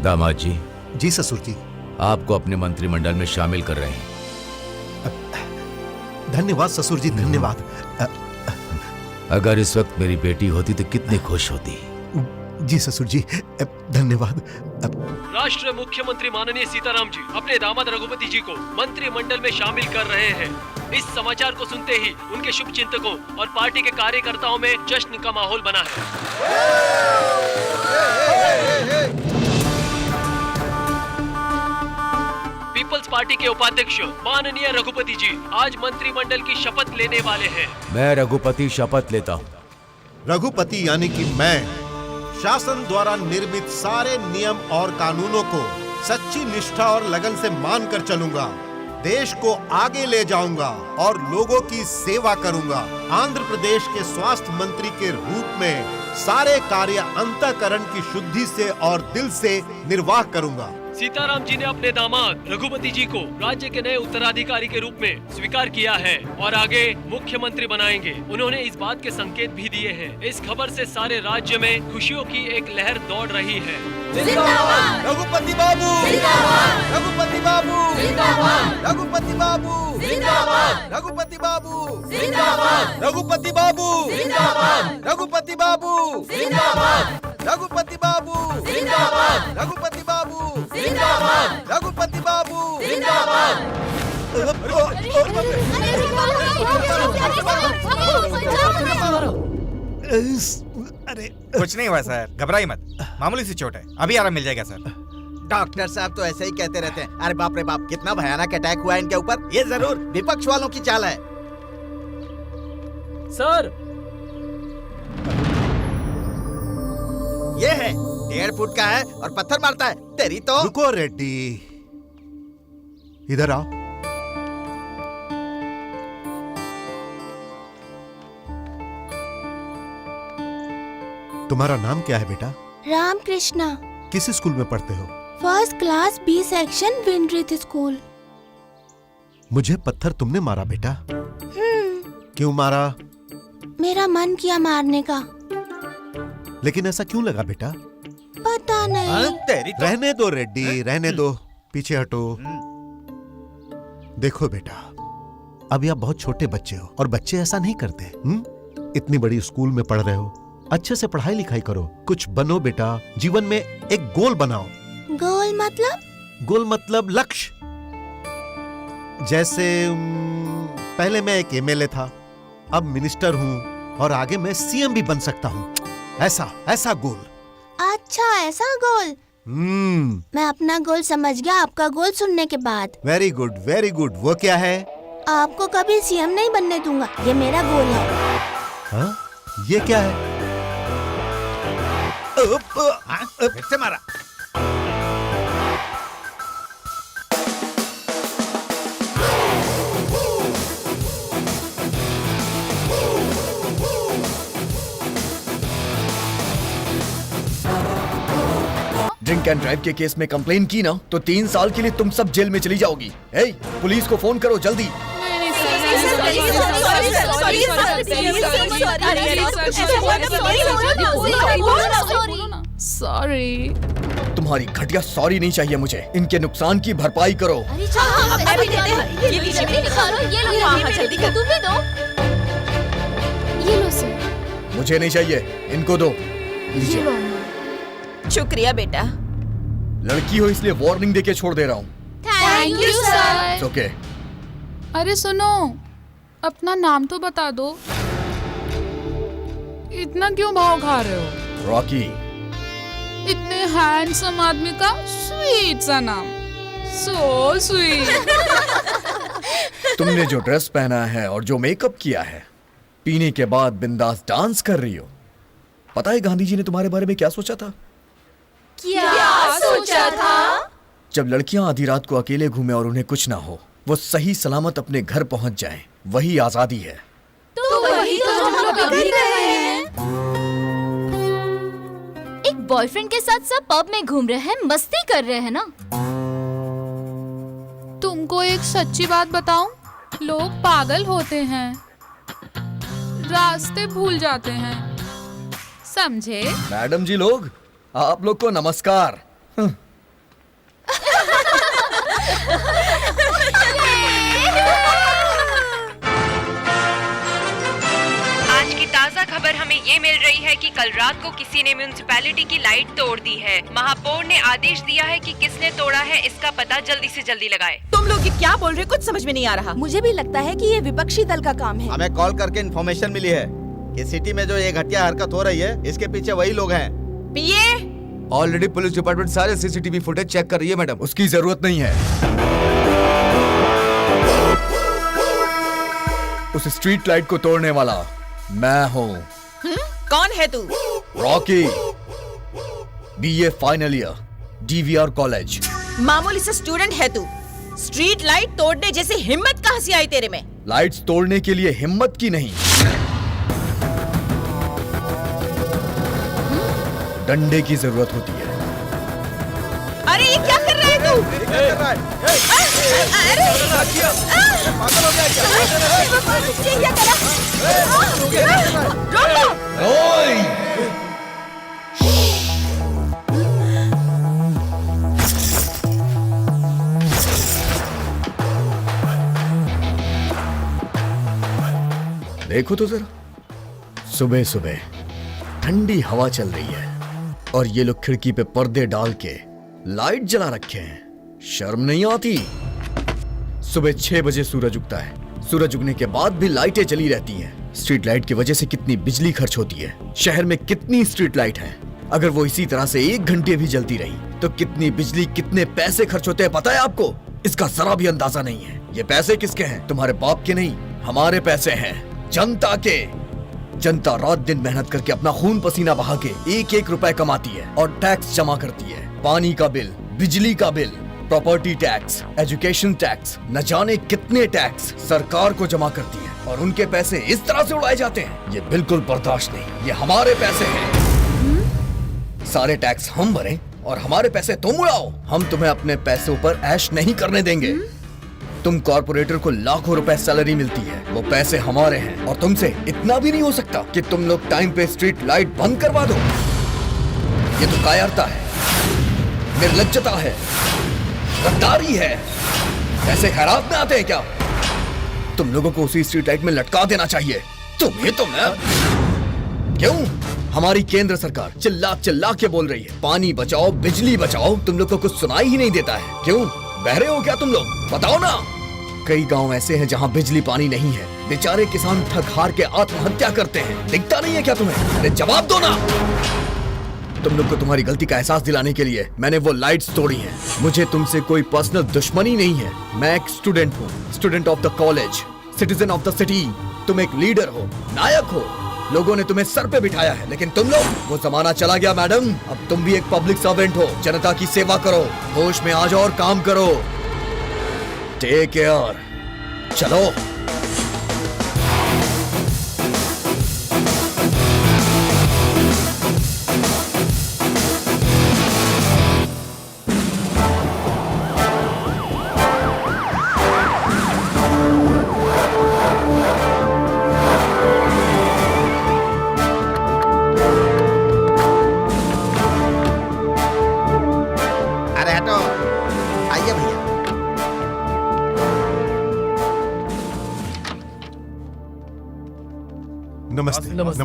दामाद जी, जी ससुर जी। आपको अपने मंत्रिमंडल में शामिल कर रहे हैं। धन्यवाद ससुर जी, धन्यवाद। अगर इस वक्त मेरी बेटी होती तो कितनी खुश होती। जी ससुर जी, धन्यवाद। राष्ट्र मुख्यमंत्री माननीय सीताराम जी अपने दामाद रघुपति जी को मंत्रिमंडल में शामिल कर रहे हैं। इस समाचार को सुनते ही उनके शुभ चिंतकों और पार्टी के कार्यकर्ताओं में जश्न का माहौल बना है। पीपल्स पार्टी के उपाध्यक्ष माननीय रघुपति जी आज मंत्रिमंडल की शपथ लेने वाले हैं। मैं रघुपति शपथ लेता हूँ। रघुपति यानी कि मैं शासन द्वारा निर्मित सारे नियम और कानूनों को सच्ची निष्ठा और लगन से मानकर चलूंगा, देश को आगे ले जाऊंगा और लोगों की सेवा करूंगा। आंध्र प्रदेश के स्वास्थ्य मंत्री के रूप में सारे कार्य अंतःकरण की शुद्धि से और दिल से निर्वाह करूंगा। सीताराम जी ने अपने दामाद रघुपति जी को राज्य के नए उत्तराधिकारी के रूप में स्वीकार किया है और आगे मुख्यमंत्री बनाएंगे। उन्होंने इस बात के संकेत भी दिए हैं। इस खबर से सारे राज्य में खुशियों की एक लहर दौड़ रही है। जिंदाबाद रघुपति बाबू, जिंदाबाद रघुपति बाबू, जिंदाबाद रघुपति बाबू, जिंदाबाद रघुपति बाबू, जिंदाबाद रघुपति बाबू, जिंदाबाद रघुपति बाबू, जिंदाबाद रघुपति बाबू, जिंदाबाद रघुपति बाबू, जिंदाबाद रघुपति बाबू, जिंदाबाद। अरे कुछ नहीं हुआ सर, घबराइए मत, मामूली सी चोट है, अभी आराम मिल जाएगा सर। डॉक्टर साहब तो ऐसे ही कहते रहते हैं। अरे बाप रे बाप, कितना भयानक अटैक हुआ है इनके ऊपर। ये जरूर विपक्ष वालों की चाल है। सर ये है 1.5 फुट का है और पत्थर मारता है। तेरी तो रुको रेड्डी, इधर आओ। तुम्हारा नाम क्या है बेटा? राम कृष्णा। किस स्कूल में पढ़ते हो? फर्स्ट क्लास बी सेक्शन विनरीत स्कूल। मुझे पत्थर तुमने मारा बेटा? क्यों मारा? मेरा मन किया मारने का। लेकिन ऐसा क्यों लगा बेटा? पता नहीं। तेरी तो रहने दो रेड्डी, रहने दो, पीछे हटो। देखो बेटा, अभी आप बहुत छोटे बच्चे हो और बच्चे ऐसा नहीं करते। इतनी बड़ी स्कूल में पढ़ रहे हो, अच्छे से पढ़ाई लिखाई करो, कुछ बनो बेटा। जीवन में एक गोल बनाओ। गोल मतलब? गोल मतलब लक्ष्य। जैसे पहले मैं एक एमएलए था, अब मिनिस्टर हूँ और आगे मैं सीएम भी बन सकता हूँ। ऐसा गोल। अच्छा, ऐसा गोल। मैं अपना गोल समझ गया आपका गोल सुनने के बाद। Very good, very good. वो क्या है? आपको कभी सीएम नहीं बनने दूंगा, ये मेरा गोल है। हाँ? ये क्या है? फिर से मारा। ड्रिंक एंड ड्राइव के केस में कंप्लेन की ना तो 3 साल के लिए तुम सब जेल में चली जाओगी। ए, पुलिस को फोन करो जल्दी। सॉरी। तुम्हारी घटिया सॉरी नहीं चाहिए मुझे, इनके नुकसान की भरपाई करो। मुझे नहीं चाहिए, इनको दो। शुक्रिया बेटा। लड़की हो इसलिए वार्निंग देके छोड़ दे रहा हूँ। Thank you sir. ओके। अरे सुनो, अपना नाम तो बता दो। इतना क्यों भाव खा रहे हो? रॉकी। इतने हैंडसम आदमी का स्वीट सा नाम। So sweet. तुमने जो ड्रेस पहना है और जो मेकअप किया है, पीने के बाद बिंदास डांस कर रही हो। पता है गांधी जी ने तुम्हारे बारे में क्या सोचा था? क्या सोचा था? जब लड़कियां आधी रात को अकेले घूमे और उन्हें कुछ ना हो, वो सही सलामत अपने घर पहुंच जाएं, वही आजादी है। तो वही तो हम लोग अभी कर रहे हैं। एक बॉयफ्रेंड के साथ सब पब में घूम रहे हैं, मस्ती कर रहे हैं ना। तुमको एक सच्ची बात बताऊं, लोग पागल होते हैं, रास्ते भूल जाते हैं, समझे? मैडम जी लोग, आप लोग को नमस्कार। खबर हमें ये मिल रही है कि कल रात को किसी ने म्युनिसिपैलिटी की लाइट तोड़ दी है। महापौर ने आदेश दिया है कि किसने तोड़ा है इसका पता जल्दी से जल्दी लगाए। तुम लोग ये क्या बोल रहे हो? कुछ समझ में नहीं आ रहा। मुझे भी लगता है कि ये विपक्षी दल का काम है। हमें कॉल करके इन्फॉर्मेशन मिली है कि सिटी में जो ये घटिया हरकत हो रही है इसके पीछे वही लोग हैं। पीए ऑलरेडी पुलिस डिपार्टमेंट सारे सीसीटीवी फुटेज चेक कर रही है मैडम। उसकी जरूरत नहीं है। उस स्ट्रीट लाइट को तोड़ने वाला मैं हूँ। कौन है तू? Rocky, BA final year, DVR college. मामूली सा स्टूडेंट है तू। स्ट्रीट लाइट तोड़ने जैसी हिम्मत कहाँ से आई तेरे में? लाइट्स तोड़ने के लिए हिम्मत की नहीं, डंडे की जरूरत होती है। अरे ये क्या कर रहा है तू? अरे पागल हो गया क्या? ये क्या करा? रोको! देखो तो जरा, सुबह सुबह ठंडी हवा चल रही है और ये लोग खिड़की पे पर्दे डाल के लाइट जला रखे हैं। शर्म नहीं आती? सुबह 6 बजे सूरज उगता है, सूरज उगने के बाद भी लाइटें जली रहती हैं। स्ट्रीट लाइट की वजह से कितनी बिजली खर्च होती है। शहर में कितनी स्ट्रीट लाइट हैं, अगर वो इसी तरह से 1 घंटे भी जलती रही तो कितनी बिजली, कितने पैसे खर्च होते हैं पता है आपको? इसका जरा भी अंदाजा नहीं है। ये पैसे किसके हैं? तुम्हारे बाप के नहीं, हमारे पैसे हैं, जनता के। जनता रात दिन मेहनत करके अपना खून पसीना बहा के 1-1 रुपए कमाती है और टैक्स जमा करती है। पानी का बिल, बिजली का bill, property tax, education tax, न जाने कितने टैक्स सरकार को जमा करती है और उनके पैसे इस तरह से उड़ाए जाते हैं। ये बिल्कुल बर्दाश्त नहीं। ये हमारे पैसे हैं। सारे टैक्स हम भरें और हमारे पैसे तुम उड़ाओ। हम तुम्हें अपने पैसों पर ऐश नहीं करने देंगे। तुम कॉर्पोरेटर को लाखों रुपए सैलरी मिलती है, वो पैसे हमारे हैं और तुमसे इतना भी नहीं हो सकता कि तुम लोग टाइम पे स्ट्रीट लाइट बंद करवा दो। ये तो कायरता है, निर्लज्जता है, गद्दारी है। ऐसे खैरात में आते हैं क्या? तुम लोगों को उसी स्ट्रीट लाइट में लटका देना चाहिए। तुम्हें तो मैं क्यों? हमारी केंद्र सरकार चिल्ला चिल्ला के बोल रही है पानी बचाओ, बिजली बचाओ। तुम लोग को कुछ सुनाई ही नहीं देता है। क्यों? बहरे हो क्या तुम लोग? बताओ ना। कई गांव ऐसे हैं जहां बिजली पानी नहीं है। बेचारे किसान थक हार के आत्महत्या करते हैं। दिखता नहीं है क्या तुम्हें? अरे जवाब दो ना। तुम लोग को तुम्हारी गलती का एहसास दिलाने के लिए मैंने वो लाइट्स तोड़ी हैं। मुझे तुमसे कोई पर्सनल दुश्मनी नहीं है। मैं एक स्टूडेंट हूँ, student of the college, citizen of the city. तुम एक लीडर हो, नायक हो। लोगों ने तुम्हें सर पे बिठाया है, लेकिन तुम लोग, वो जमाना चला गया मैडम। अब तुम भी एक पब्लिक सर्वेंट हो। जनता की सेवा करो, होश में आ जाओ और काम करो। Take care. चलो। अरे हटो, आइए भैया। नमस्ते नमस्ते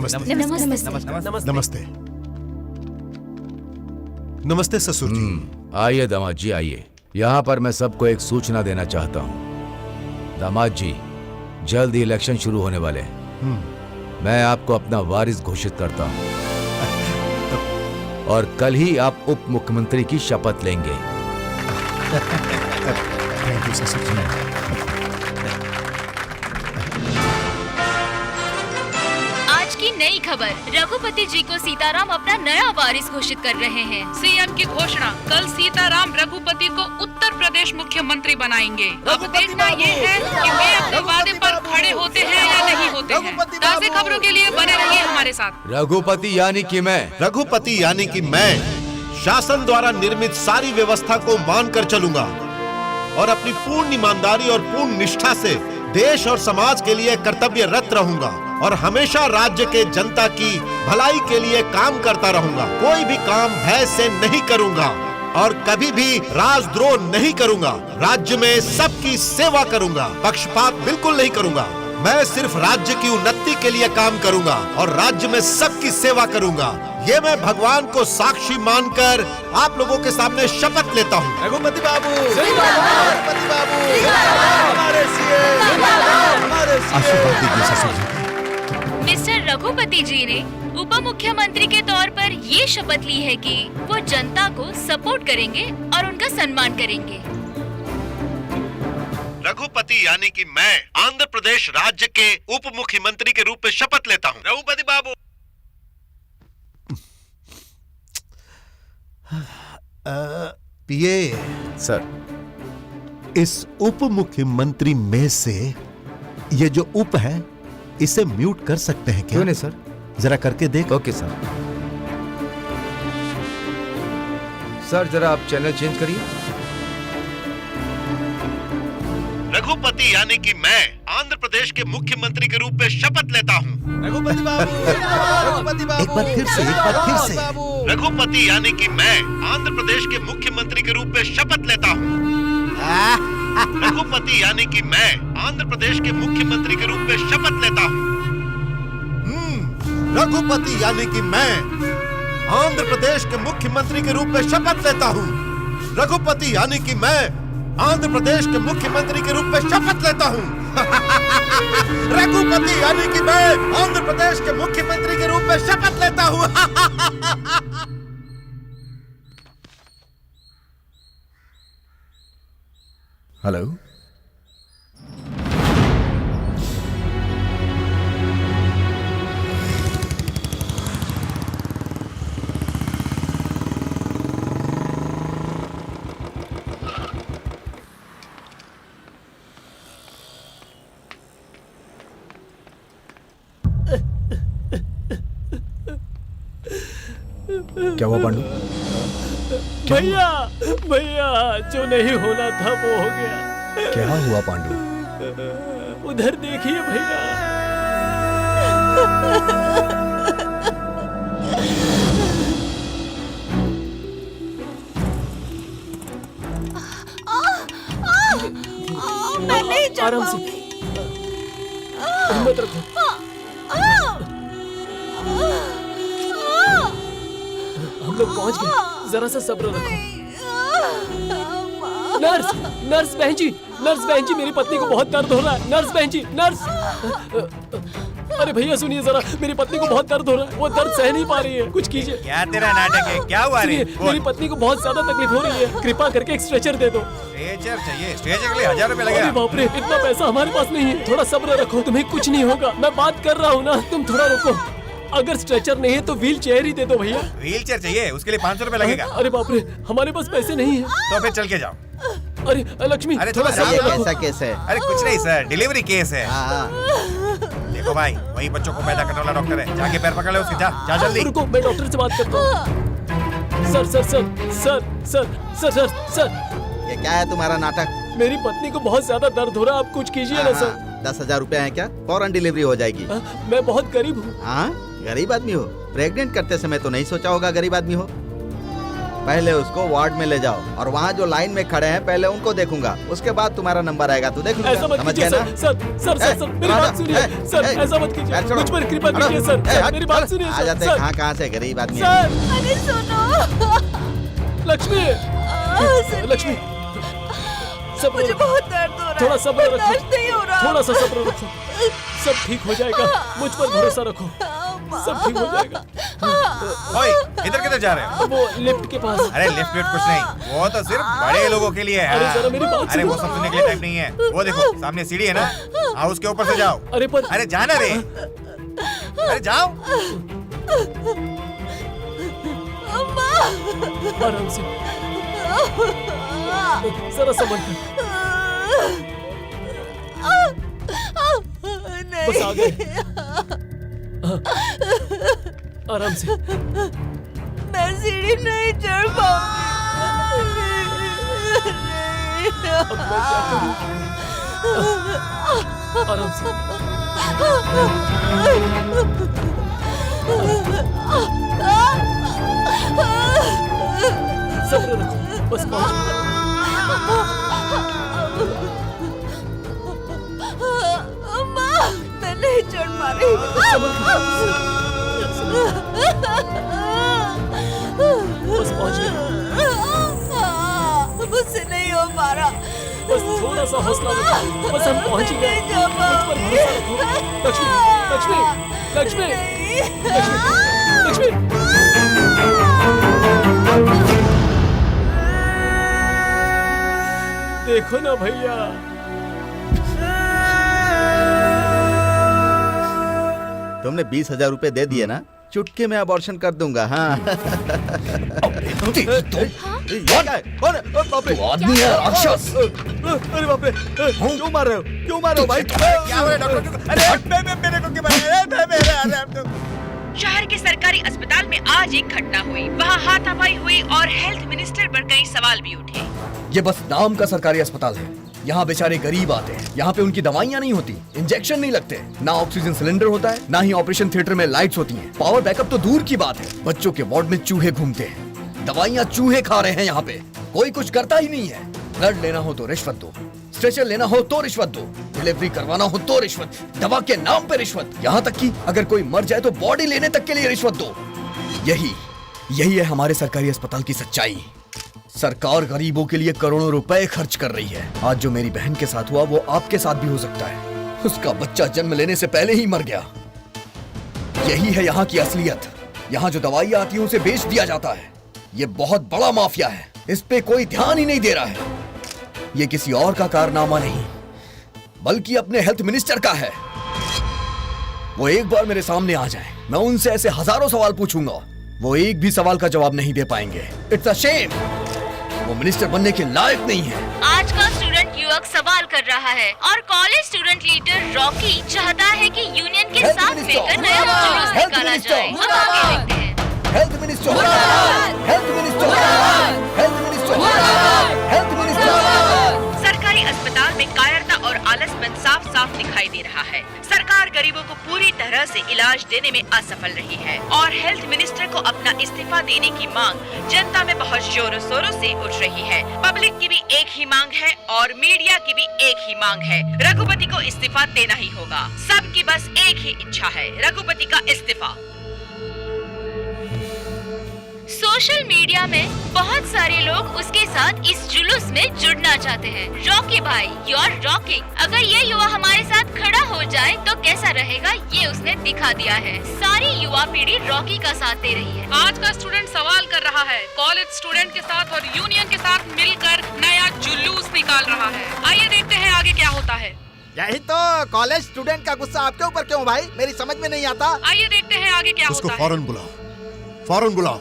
नमस्ते नमस्ते ससुर जी। आइए दामाद जी आइए। यहाँ पर मैं सबको एक सूचना देना चाहता हूँ। दामाद जी, जल्द ही इलेक्शन शुरू होने वाले हैं। मैं आपको अपना वारिस घोषित करता हूँ और कल ही आप उप मुख्यमंत्री की शपथ लेंगे। थैंक यू ससुर जी। आज की नई खबर, रघुपति जी को सीताराम अपना नया वारिस घोषित कर रहे हैं। सीएम की घोषणा, कल सीताराम रघुपति को उत्तर प्रदेश मुख्यमंत्री बनाएंगे। अब देखना ये है कि वे अपने वादे पर खड़े होते हैं या नहीं होते हैं। ताज़ा खबरों के लिए बने रहिए हमारे साथ। रघुपति यानी कि मैं। रघुपति यानी कि मैं शासन द्वारा निर्मित सारी व्यवस्था को मानकर चलूंगा और अपनी पूर्ण ईमानदारी और पूर्ण निष्ठा से देश और समाज के लिए कर्तव्यरत रहूंगा और हमेशा राज्य के जनता की भलाई के लिए काम करता रहूंगा। कोई भी काम भय से नहीं करूंगा और कभी भी राजद्रोह नहीं करूंगा। राज्य में सबकी सेवा करूंगा, पक्षपात बिल्कुल नहीं करूंगा। मैं सिर्फ राज्य की उन्नति के लिए काम करूंगा और राज्य में सबकी सेवा करूंगा। ये मैं भगवान को साक्षी मानकर आप लोगों के सामने शपथ लेता हूँ। रघुपति बाबू, रघुपति बाबू, हमारे सीएम, हमारे आशीर्वाद दीजिए ससुर जी। मिस्टर रघुपति जी ने उप मुख्यमंत्री के तौर पर ये शपथ ली है कि वो जनता को सपोर्ट करेंगे और उनका सम्मान करेंगे। रघुपति यानी कि मैं आंध्र प्रदेश राज्य के उप मुख्यमंत्री के रूप में शपथ लेता हूँ। रघुपति बाबू। पीए सर, इस उप मुख्यमंत्री में से ये जो उप है इसे म्यूट कर सकते हैं क्या? क्यों नहीं सर? जरा करके देख। Okay sir. सर जरा आप चैनल चेंज करिए। रघुपति यानी कि मैं आंध्र प्रदेश के मुख्यमंत्री के रूप में शपथ लेता हूँ। रघुपति बाबू, रघुपति बाबू, एक बार फिर से, एक बार फिर से। बाबू। रघुपति यानी कि मैं आंध्र प्रदेश के मुख्यमंत्री के रूप में शपथ लेता हूँ। रघुपति यानी कि मैं आंध्र प्रदेश के मुख्यमंत्री के रूप में शपथ लेता हूँ। रघुपति यानी कि मैं आंध्र प्रदेश के मुख्यमंत्री के रूप में शपथ लेता हूँ। रघुपति यानी कि मैं आंध्र प्रदेश के मुख्यमंत्री के रूप में शपथ लेता हूँ। रघुपति यानी कि मैं आंध्र प्रदेश के मुख्यमंत्री के रूप में शपथ लेता हूँ। हेलो, क्या हुआ पांडु? भैया भैया, जो नहीं होना था वो हो गया। क्या हुआ पांडु? उधर देखिए भैया। मैं नहीं चल आराम से, हिम्मत रखो। हम लोग पहुंच गए, जरा सा सब्र रखो। नर्स, नर्स बहन जी, मेरी पत्नी को बहुत दर्द हो रहा है। नर्स बहन जी, नर्स। अरे भैया सुनिए जरा, मेरी पत्नी को बहुत दर्द हो रहा है, वो दर्द सह नहीं पा रही है, कुछ कीजिए। क्या तेरा नाटक है? क्या हुआ रे? मेरी पत्नी को बहुत ज्यादा तकलीफ हो रही है, कृपा करके एक स्ट्रेचर दे दो। स्ट्रेचर चाहिए? स्ट्रेचर के लिए 1000 रुपए अरे लगेगा। बाप रे, इतना पैसा हमारे पास नहीं है। थोड़ा सब्र रखो, तुम्हें कुछ नहीं होगा। मैं बात कर रहा हूँ ना, तुम थोड़ा रुको। अगर स्ट्रेचर नहीं है तो व्हील चेयर ही दे दो भैया। व्हील चेयर चाहिए? उसके लिए 500 रुपए लगेगा। अरे बाप रे, हमारे पास पैसे नहीं है। तो फिर चल के जाओ। अरे लक्ष्मी, अरे थोड़ा थोड़ा सब्र रखो। कैसा केस है? अरे कुछ नहीं सर, डिलीवरी केस है। हाँ, देखो भाई, वही बच्चों को पैदा करने वाला डॉक्टर है, जाके पैर पकड़ ले उसके। जा जा जल्दी। रुको, मैं डॉक्टर से बात करता हूँ। सर, ये क्या है तुम्हारा नाटक? मेरी पत्नी को बहुत ज्यादा दर्द हो रहा है, आप कुछ कीजिए ना सर। 10,000 रुपए है क्या? फौरन डिलीवरी हो जाएगी। मैं बहुत गरीब हूँ। हाँ, गरीब आदमी हो? प्रेग्नेंट करते समय तो नहीं सोचा होगा गरीब आदमी हो। पहले उसको वार्ड में ले जाओ और वहाँ जो लाइन में खड़े हैं पहले उनको देखूंगा, उसके बाद तुम्हारा नंबर आएगा तो देख ऐसा लूंगा। मत समझ कीजिए गए ना? सर, मेरी बात सुनिए सर, ऐसा मत कीजिए, मुझ पर कृपा कीजिए सर, मेरी बात सुनिए आ जाते सर। कहाँ से गरीब आदमी है। सर, अरे सुनो, लक्ष्मी, सब्र मुझे रखो, बहुत दर्द हो रहा है। थोड़ा सब्र रखो, बर्दाश्त नहीं हो रहा। थोड़ा सा सब्र रखो, सब ठीक हो जाएगा, मुझ पर भरोसा रखो, सब ठीक हो जाएगा। ओए, इधर किधर जा रहे हो? वो लिफ्ट के पास। अरे लिफ्ट कुछ नहीं, वो तो सिर्फ बड़े लोगों के लिए है। अरे जरा मेरी बात अरे सुनो। वो सब सुनने के लिए टाइम नहीं है। वो देखो सामने सीढ़ी है ना, हाँ उसके ऊपर से जाओ। अरे पर अरे जाना रे, अरे जाओ। आराम से, जरा संभल कर, बस आ गए। आराम से। मैं सीढ़ी नहीं चढ़ पाऊंगी। अब मैं क्या करूं? आराम से। सब्र रखो, बस पहुंच। अम्मा, थप्पड़ मारे। बस पहुंच गए। मुझसे नहीं हो पा रहा। बस थोड़ा सा हौसला रखो, बस हम पहुंच ही गए। मुझ पर भरोसा रखो। लक्ष्मी, लक्ष्मी, लक्ष्मी, लक्ष्मी। देखो ना भैया, तुमने 20,000 रुपए दे दिए ना, चुटकी में अबॉर्शन कर दूंगा। हाँ। तू आदमी है राक्षस। अरे बाप रे, क्यों मार रहे हो? क्यों मार रहे हो भाई? क्या हो रहा है डॉक्टर? अरे मेरे को क्यों मारा? शहर के सरकारी अस्पताल में आज एक घटना हुई। वहाँ हाथापाई हुई और हेल्थ मिनिस्टर पर कई सवाल भी उठे। ये बस नाम का सरकारी अस्पताल है। यहाँ बेचारे गरीब आते हैं। यहाँ पे उनकी दवाइयाँ नहीं होती, इंजेक्शन नहीं लगते, ना ऑक्सीजन सिलेंडर होता है, ना ही ऑपरेशन थिएटर में लाइट्स होती हैं। पावर बैकअप तो दूर की बात है। बच्चों के वार्ड में चूहे घूमते हैं, दवाइयाँ चूहे खा रहे हैं। यहाँ पे कोई कुछ करता ही नहीं है। ब्लड लेना हो तो रिश्वत दो, स्ट्रेचर लेना हो तो रिश्वत दो, डिलीवरी करवाना हो तो रिश्वत, दवा के नाम पे रिश्वत, यहाँ तक कि अगर कोई मर जाए तो बॉडी लेने तक के लिए रिश्वत दो। यही है हमारे सरकारी अस्पताल की सच्चाई। सरकार गरीबों के लिए करोड़ों रुपए खर्च कर रही है। आज जो मेरी बहन के साथ हुआ वो आपके साथ भी हो सकता है। उसका बच्चा जन्म लेने से पहले ही मर गया। यही है यहाँ की असलियत। यहाँ जो दवाइयाँ आती हैं उसे बेच दिया जाता है। ये बहुत बड़ा माफिया है, इस पे कोई ध्यान ही नहीं दे रहा है। ये किसी और का कारनामा नहीं, बल्कि अपने हेल्थ मिनिस्टर का है। वो एक बार मेरे सामने आ जाए, मैं उनसे ऐसे हजारों सवाल पूछूंगा, वो एक भी सवाल का जवाब नहीं दे पाएंगे। It's a shame. वो मिनिस्टर बनने के लायक नहीं है। आज का स्टूडेंट युवक सवाल कर रहा है और कॉलेज स्टूडेंट लीडर रॉकी चाहता है कि यूनियन के साथ मिलकर नया जुलूस निकाला जाए। अब आगे देखते हैं। Health minister, health minister, health minister, health minister. सरकारी अस्पताल में कायरता और आलसपन साफ साफ दिखाई दे रहा है। सरकार गरीबों को पूरी तरह से इलाज देने में असफल रही है और हेल्थ मिनिस्टर को अपना इस्तीफा देने की मांग जनता में बहुत जोरों शोरों से उठ रही है। पब्लिक की भी एक ही मांग है और मीडिया की भी एक ही मांग है। रघुपति को इस्तीफा देना ही होगा। सबकी बस एक ही इच्छा है, रघुपति का इस्तीफा। सोशल मीडिया में बहुत सारे लोग उसके साथ इस जुलूस में जुड़ना चाहते हैं। रॉकी भाई, यू आर रॉकिंग। अगर ये युवा हमारे साथ खड़ा हो जाए तो कैसा रहेगा, ये उसने दिखा दिया है। सारी युवा पीढ़ी रॉकी का साथ दे रही है। आज का स्टूडेंट सवाल कर रहा है, कॉलेज स्टूडेंट के साथ और यूनियन के साथ मिलकर नया जुलूस निकाल रहा है। आइए देखते हैं आगे क्या होता है। यही तो कॉलेज स्टूडेंट का गुस्सा आपके ऊपर क्यों भाई? मेरी समझ में नहीं आता। आइए देखते हैं आगे क्या उसको होता है। फौरन बुलाओ, फौरन बुलाओ।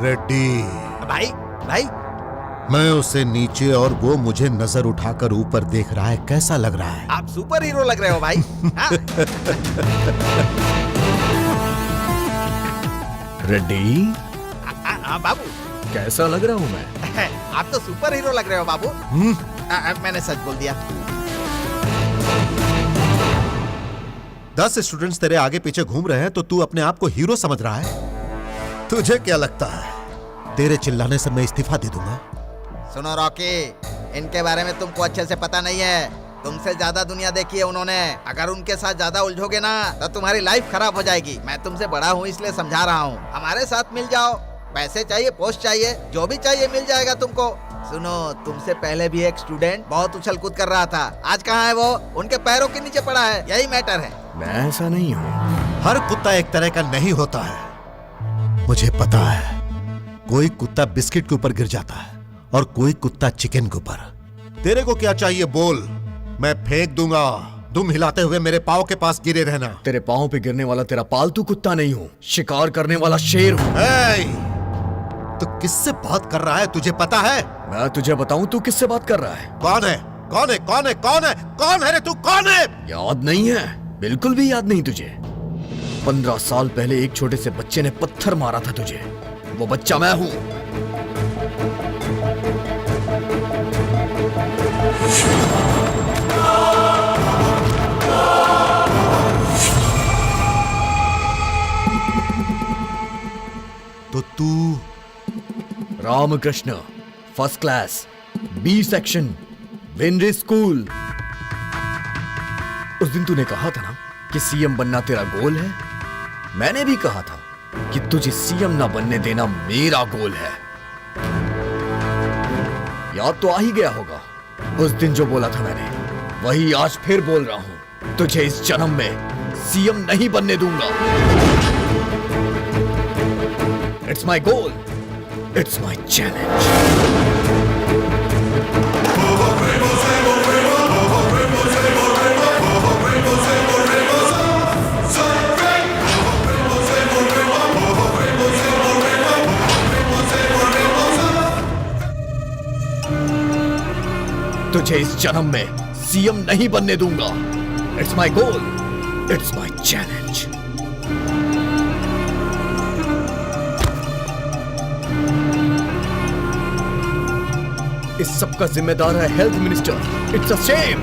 रेड्डी भाई भाई, मैं उससे नीचे और वो मुझे नजर उठाकर ऊपर देख रहा है। कैसा लग रहा है? आप सुपर हीरो लग रहे हो भाई। हाँ? रेड्डी, बाबू कैसा लग रहा हूँ मैं? आप तो सुपर हीरो लग रहे हो बाबू। मैंने सच बोल दिया। 10 स्टूडेंट्स तेरे आगे पीछे घूम रहे हैं तो तू अपने आप को हीरो समझ रहा है? तुझे क्या लगता है तेरे चिल्लाने से मैं इस्तीफा दे दूंगा? सुनो रॉकी, इनके बारे में तुमको अच्छे से पता नहीं है। तुमसे ज्यादा दुनिया देखी है उन्होंने। अगर उनके साथ ज्यादा उलझोगे ना तो तुम्हारी लाइफ खराब हो जाएगी। मैं तुमसे बड़ा हूँ इसलिए समझा रहा हूँ। हमारे साथ मिल जाओ। पैसे चाहिए, पोस्ट चाहिए, जो भी चाहिए मिल जाएगा तुमको। सुनो, तुमसे पहले भी एक स्टूडेंट बहुत उछल कूद कर रहा था। आज कहाँ है वो? उनके पैरों के नीचे पड़ा है। यही मैटर है। मैं ऐसा नहीं हूँ। हर कुत्ता एक तरह का नहीं होता है, मुझे पता है। कोई कुत्ता बिस्किट के ऊपर गिर जाता है और कोई कुत्ता चिकन के ऊपर। तेरे को क्या चाहिए बोल, मैं फेंक दूंगा। तुम हिलाते हुए मेरे पाँव के पास गिरे रहना। तेरे पाँव पे गिरने वाला तेरा पालतू कुत्ता नहीं हूँ, शिकार करने वाला शेर हूँ। तो किससे बात कर रहा है तुझे पता है? मैं तुझे बताऊं तू किससे बात कर रहा है? कौन है? कौन है? कौन है? कौन है? कौन है रे तू? कौन है? याद नहीं है? बिल्कुल भी याद नहीं तुझे? 15 साल पहले एक छोटे से बच्चे ने पत्थर मारा था तुझे। वो बच्चा मैं हूं। तो तू Ramakrishna, first class, B section, वेनरी स्कूल। उस दिन तूने कहा था ना कि सीएम बनना तेरा गोल है। मैंने भी कहा था कि तुझे सीएम ना बनने देना मेरा गोल है। याद तो आ ही गया होगा उस दिन जो बोला था मैंने, वही आज फिर बोल रहा हूं। तुझे इस जन्म में सीएम नहीं बनने दूंगा। It's my goal, it's my challenge. तुझे इस जन्म में सीएम नहीं बनने दूंगा। It's my goal, it's my challenge. इस सब का जिम्मेदार है health minister. It's a shame.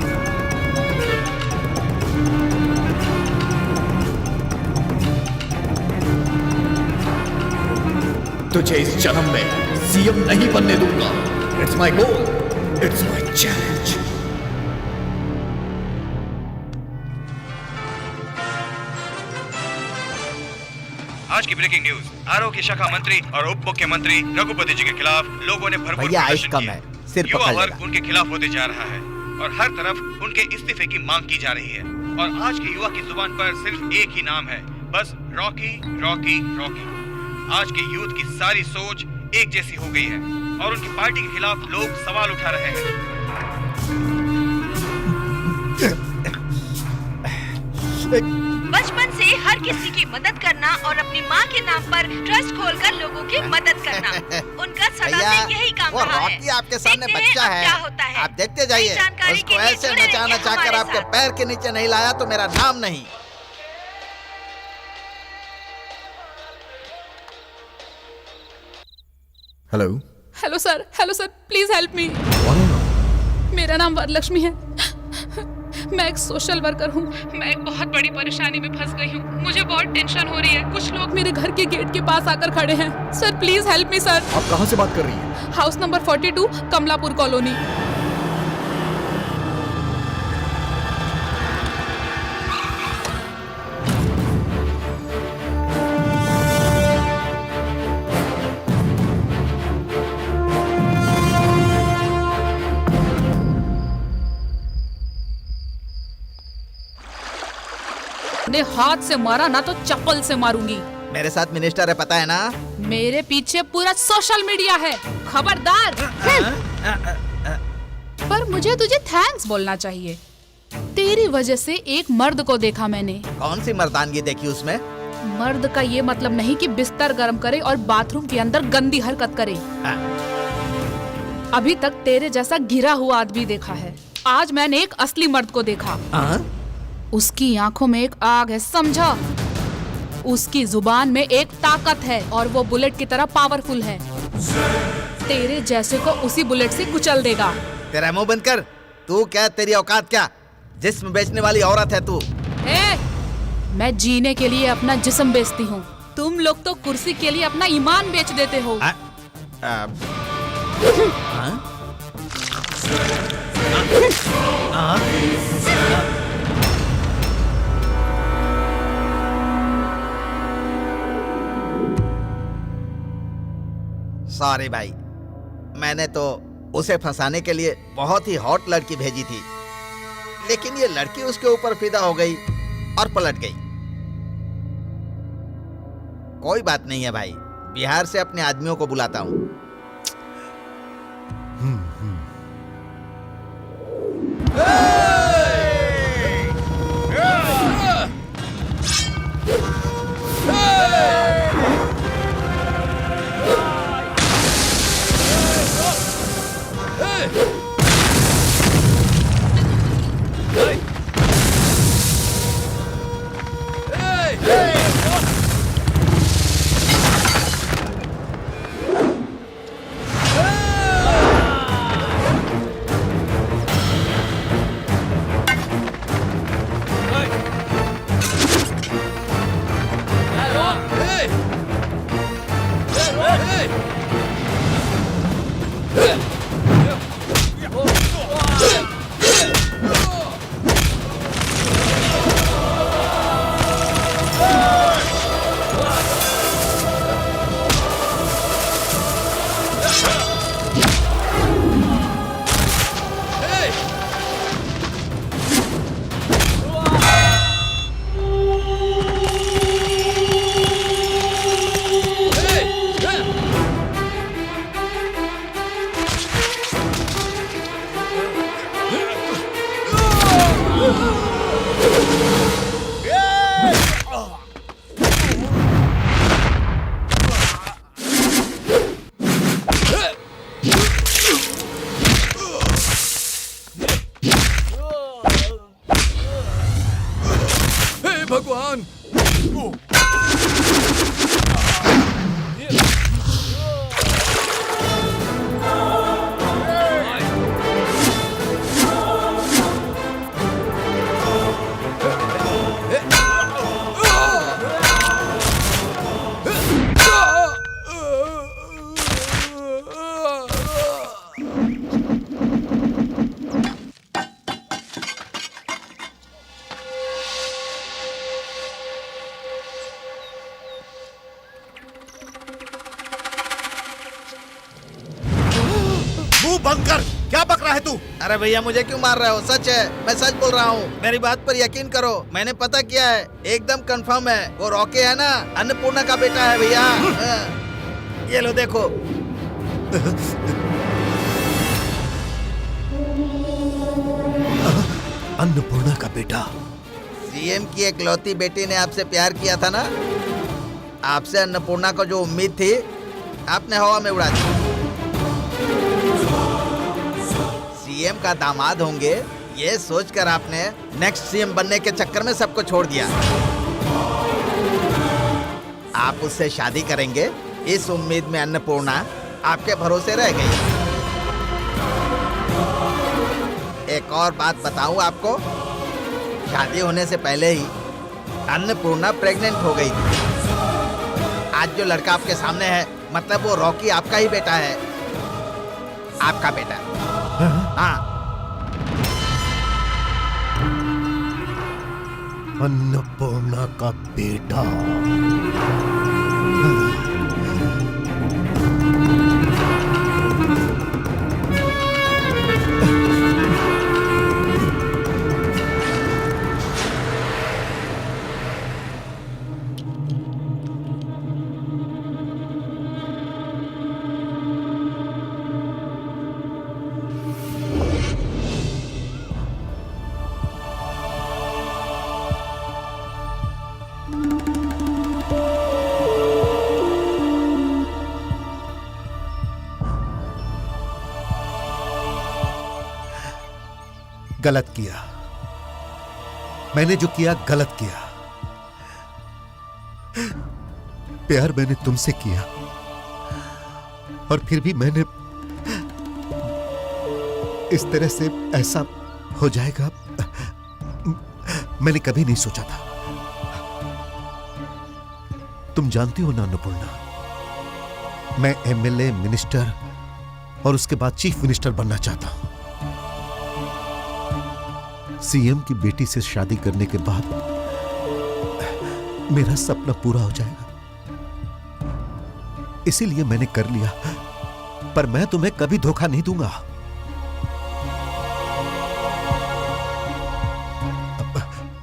तुझे इस जन्म में सीएम नहीं बनने दूंगा। It's my goal, it's my challenge. आज की ब्रेकिंग न्यूज। आरोग्य शाखा मंत्री और उप मुख्यमंत्री रघुपति जी के खिलाफ लोगों ने भरपूर प्रदर्शन किया। युवा वर्ग उनके खिलाफ होते जा रहा है और हर तरफ उनके इस्तीफे की मांग की जा रही है। और आज के युवा की जुबान पर सिर्फ एक ही नाम है, बस रॉकी, रॉकी, रॉकी। आज के यूथ की सारी सोच एक जैसी हो गई है और उनकी पार्टी के खिलाफ लोग सवाल उठा रहे हैं। बचपन से हर किसी की मदद करना और अपनी माँ के नाम पर ट्रस्ट खोलकर लोगों की मदद करना उनका सदा से यही काम रहा है। रॉकी आपके सामने देखते बच्चा हैं अब है, क्या होता है। आप देखते जाइए। जानकारी उसको के लिए ऐसे जुड़े नचा रहिए नचा कर हमारे आपके साथ। पैर के नीचे नहीं लाया तो मेरा नाम नहीं। Hello. Hello sir, please help me. मेरा नाम वरलक्ष्मी है। मैं एक सोशल वर्कर हूँ। मैं एक बहुत बड़ी परेशानी में फंस गई हूँ। मुझे बहुत टेंशन हो रही है। कुछ लोग मेरे घर के गेट के पास आकर खड़े हैं। Sir please help me sir. आप कहाँ से बात कर रही हैं? House number 42, Kamalapur colony. ने हाथ से मारा ना तो चप्पल से मारूंगी। मेरे साथ मिनिस्टर है, पता है ना? मेरे पीछे पूरा सोशल मीडिया है, खबरदार। पर मुझे तुझे थैंक्स बोलना चाहिए। तेरी वजह से एक मर्द को देखा मैंने। कौन सी मर्दानगी देखी उसमें? मर्द का ये मतलब नहीं कि बिस्तर गर्म करे और बाथरूम के अंदर गंदी हरकत करे। अभी तक तेरे जैसा घिरा हुआ आदमी देखा है। आज मैंने एक असली मर्द को देखा। उसकी आंखों में एक आग है, समझा? उसकी जुबान में एक ताकत है और वो बुलेट की तरह पावरफुल है। तेरे जैसे को उसी बुलेट से कुचल देगा। तेरा मुंह बंद कर। तू क्या, तेरी औकात क्या? जिस्म बेचने वाली औरत है तू। मैं जीने के लिए अपना जिस्म बेचती हूँ। तुम लोग तो कुर्सी के लिए अपना ईमान बेच देते हो। सॉरी भाई, मैंने तो उसे फंसाने के लिए बहुत ही हॉट लड़की भेजी थी, लेकिन ये लड़की उसके ऊपर फिदा हो गई और पलट गई। कोई बात नहीं है भाई, बिहार से अपने आदमियों को बुलाता हूँ। भगवान! बंद कर। क्या बक रहा है तू? अरे भैया मुझे क्यों मार रहे हो? सच है, मैं सच बोल रहा हूँ। मेरी बात पर यकीन करो, मैंने पता किया है, एकदम कंफर्म है। वो रॉकी है ना, अन्नपूर्णा का बेटा है भैया। ये लो देखो। अन्नपूर्णा का बेटा? सीएम की एकलौती बेटी ने आपसे प्यार किया था ना, आपसे अन्नपूर्णा को जो उम्मीद थी आपने हवा में उड़ा दी। सीएम का दामाद होंगे ये सोचकर आपने नेक्स्ट सीएम बनने के चक्कर में सबको छोड़ दिया। आप उससे शादी करेंगे इस उम्मीद में अन्नपूर्णा आपके भरोसे रह गई। एक और बात बताऊं आपको, शादी होने से पहले ही अन्नपूर्णा प्रेग्नेंट हो गई थी। आज जो लड़का आपके सामने है, मतलब वो रॉकी आपका ही बेटा है, आपका बेटा। हाँ। अन्नपूर्णा का बेटा? गलत किया, मैंने जो किया गलत किया। प्यार मैंने तुमसे किया और फिर भी मैंने इस तरह से ऐसा हो जाएगा मैंने कभी नहीं सोचा था। तुम जानती हो ना अन्नपूर्णा, मैं एमएलए, मिनिस्टर और उसके बाद चीफ मिनिस्टर बनना चाहता हूं। सीएम की बेटी से शादी करने के बाद मेरा सपना पूरा हो जाएगा, इसीलिए मैंने कर लिया। पर मैं तुम्हें कभी धोखा नहीं दूंगा।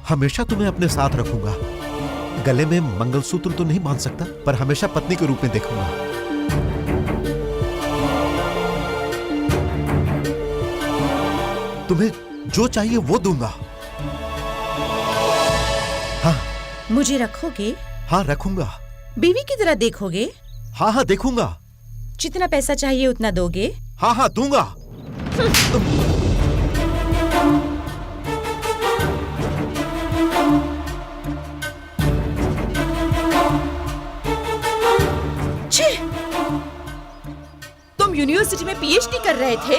हमेशा तुम्हें अपने साथ रखूंगा। गले में मंगलसूत्र तो नहीं बांध सकता, पर हमेशा पत्नी के रूप में देखूंगा। तुम्हें जो चाहिए वो दूंगा। हाँ। मुझे रखोगे? हाँ रखूंगा। बीवी की तरह देखोगे? हाँ हाँ देखूंगा। जितना पैसा चाहिए उतना दोगे? हाँ हाँ दूंगा। तुम यूनिवर्सिटी में पीएचडी कर रहे थे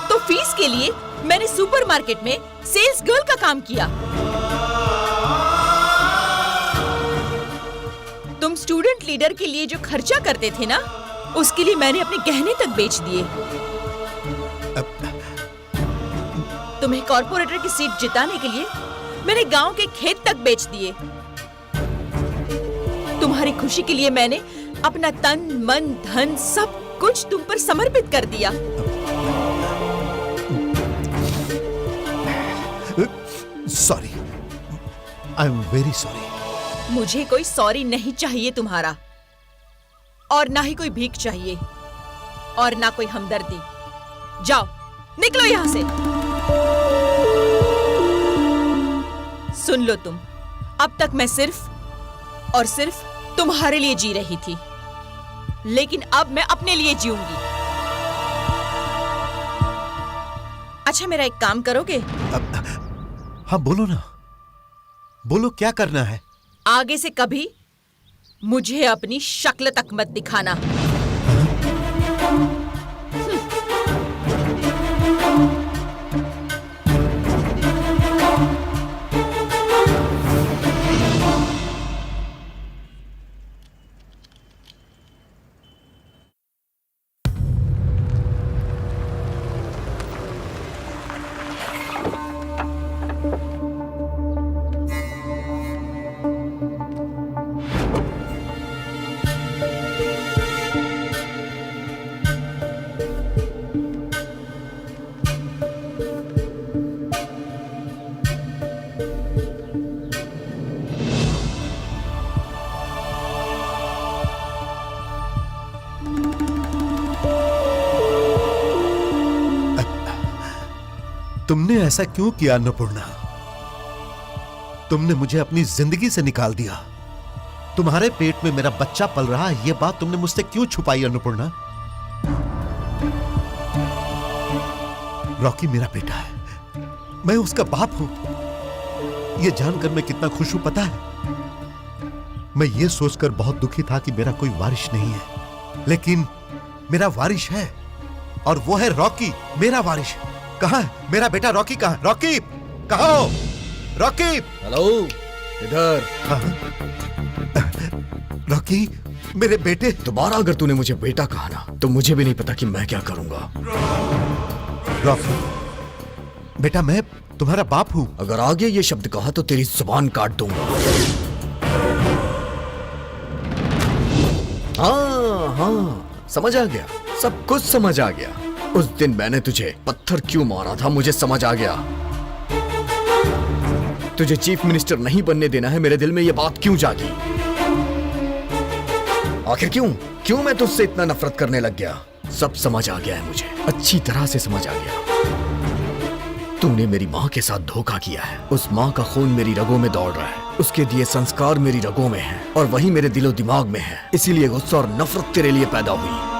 तो फीस के लिए मैंने सुपरमार्केट में सेल्स गर्ल का काम किया। तुम स्टूडेंट लीडर के लिए जो खर्चा करते थे ना, उसके लिए मैंने अपने गहने तक बेच दिए। तुम्हें कॉर्पोरेटर की सीट जिताने के लिए मैंने गांव के खेत तक बेच दिए। तुम्हारी खुशी के लिए मैंने अपना तन मन धन सब कुछ तुम पर समर्पित कर दिया। Sorry, I am very sorry. मुझे कोई सॉरी नहीं चाहिए तुम्हारा, और ना ही कोई भीख चाहिए, और ना कोई हमदर्दी। जाओ, निकलो यहां से। सुन लो तुम, अब तक मैं सिर्फ और सिर्फ तुम्हारे लिए जी रही थी, लेकिन अब मैं अपने लिए जीऊंगी। अच्छा, मेरा एक काम करोगे? हाँ बोलो ना, बोलो क्या करना है। आगे से कभी मुझे अपनी शक्ल तक मत दिखाना। तुमने ऐसा क्यों किया अन्नपूर्णा? तुमने मुझे अपनी जिंदगी से निकाल दिया। तुम्हारे पेट में मेरा बच्चा पल रहा है, यह बात तुमने मुझसे क्यों छुपाई अन्नपूर्णा? रॉकी मेरा बेटा है, मैं उसका बाप हूं। यह जानकर मैं कितना खुश हूं पता है? मैं यह सोचकर बहुत दुखी था कि मेरा कोई वारिस नहीं है, लेकिन मेरा वारिस है, और वो है रॉकी, मेरा वारिस। कहां है मेरा बेटा रॉकी? कहां? रॉकी कहां हो? रॉकी! हेलो, इधर। रॉकी मेरे बेटे। दोबारा अगर तूने मुझे बेटा कहा ना, तो मुझे भी नहीं पता कि मैं क्या करूंगा। रॉकी बेटा, मैं तुम्हारा बाप हूं। अगर आगे ये शब्द कहा तो तेरी जुबान काट दूंगा। हाँ, समझ आ गया, सब कुछ समझ आ गया। उस दिन मैंने तुझे पत्थर क्यों मारा था, मुझे समझ आ गया। तुझे चीफ मिनिस्टर नहीं बनने देना है, मेरे दिल में यह बात क्यों जागी? आखिर क्यों मैं तुझसे इतना नफरत करने लग गया? सब समझ आ गया है मुझे, अच्छी तरह से समझ आ गया। तूने मेरी माँ के साथ धोखा किया है। उस माँ का खून मेरी रगों में दौड़ रहा है, उसके दिए संस्कार मेरी रगों में है, और वही मेरे दिलो दिमाग में है। इसीलिए गुस्सा और नफरत तेरे लिए पैदा हुई।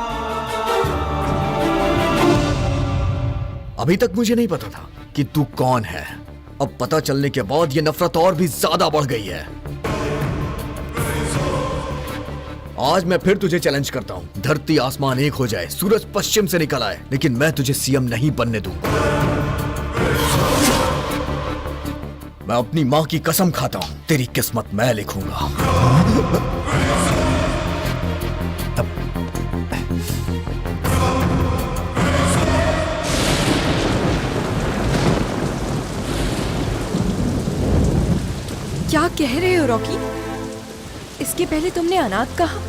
अभी तक मुझे नहीं पता था कि तू कौन है। अब पता चलने के बाद ये नफरत और भी ज्यादा बढ़ गई है। आज मैं फिर तुझे चैलेंज करता हूं। धरती आसमान एक हो जाए, सूरज पश्चिम से निकल आए, लेकिन मैं तुझे सीएम नहीं बनने दूंगा। मैं अपनी मां की कसम खाता हूं, तेरी किस्मत मैं लिखूंगा। क्या कह रहे हो रॉकी? इसके पहले तुमने अनाथ कहा,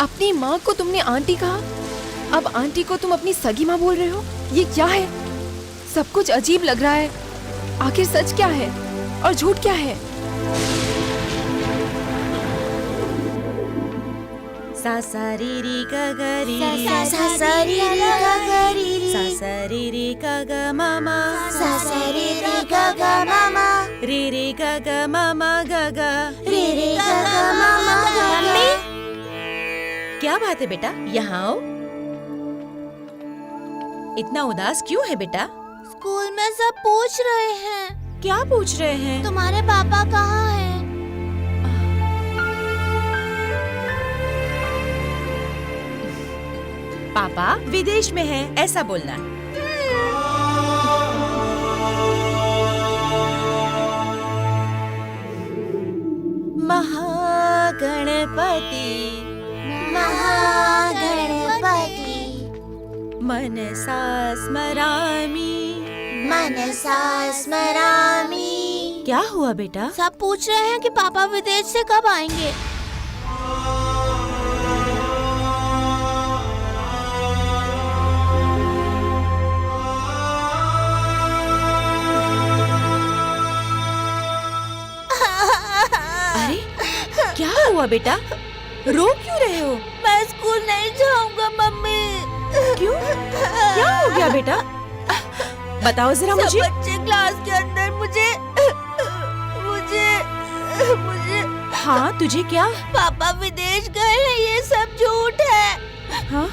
अपनी माँ को तुमने आंटी कहा, अब आंटी को तुम अपनी सगी माँ बोल रहे हो। ये क्या है? सब कुछ अजीब लग रहा है। आखिर सच क्या है और झूठ क्या है? सा सा री री ग ग री सा सा री री ग ग री री सा सा री री ग ग मा मा सा सा री री ग ग मा मा री री ग ग मा मा ग ग री री ग ग मा मा ग ग। क्या बात है बेटा, यहाँ आओ। इतना उदास क्यों है बेटा? स्कूल में सब पूछ रहे हैं। क्या पूछ रहे हैं? तुम्हारे पापा कहाँ हैं? पापा विदेश में है, ऐसा बोलना। महागणपते गणपति महागणपति मनसा स्मरामि मनसा स्मरामि। क्या हुआ बेटा? सब पूछ रहे हैं कि पापा विदेश से कब आएंगे। अरे क्या हुआ बेटा? रो क्यों रहे हो? मैं स्कूल नहीं जाऊंगा मम्मी। क्यों? क्या हो गया बेटा? बताओ जरा मुझे। बच्चे क्लास के अंदर मुझे हाँ तुझे क्या? पापा विदेश गए हैं, ये सब झूठ है। हाँ?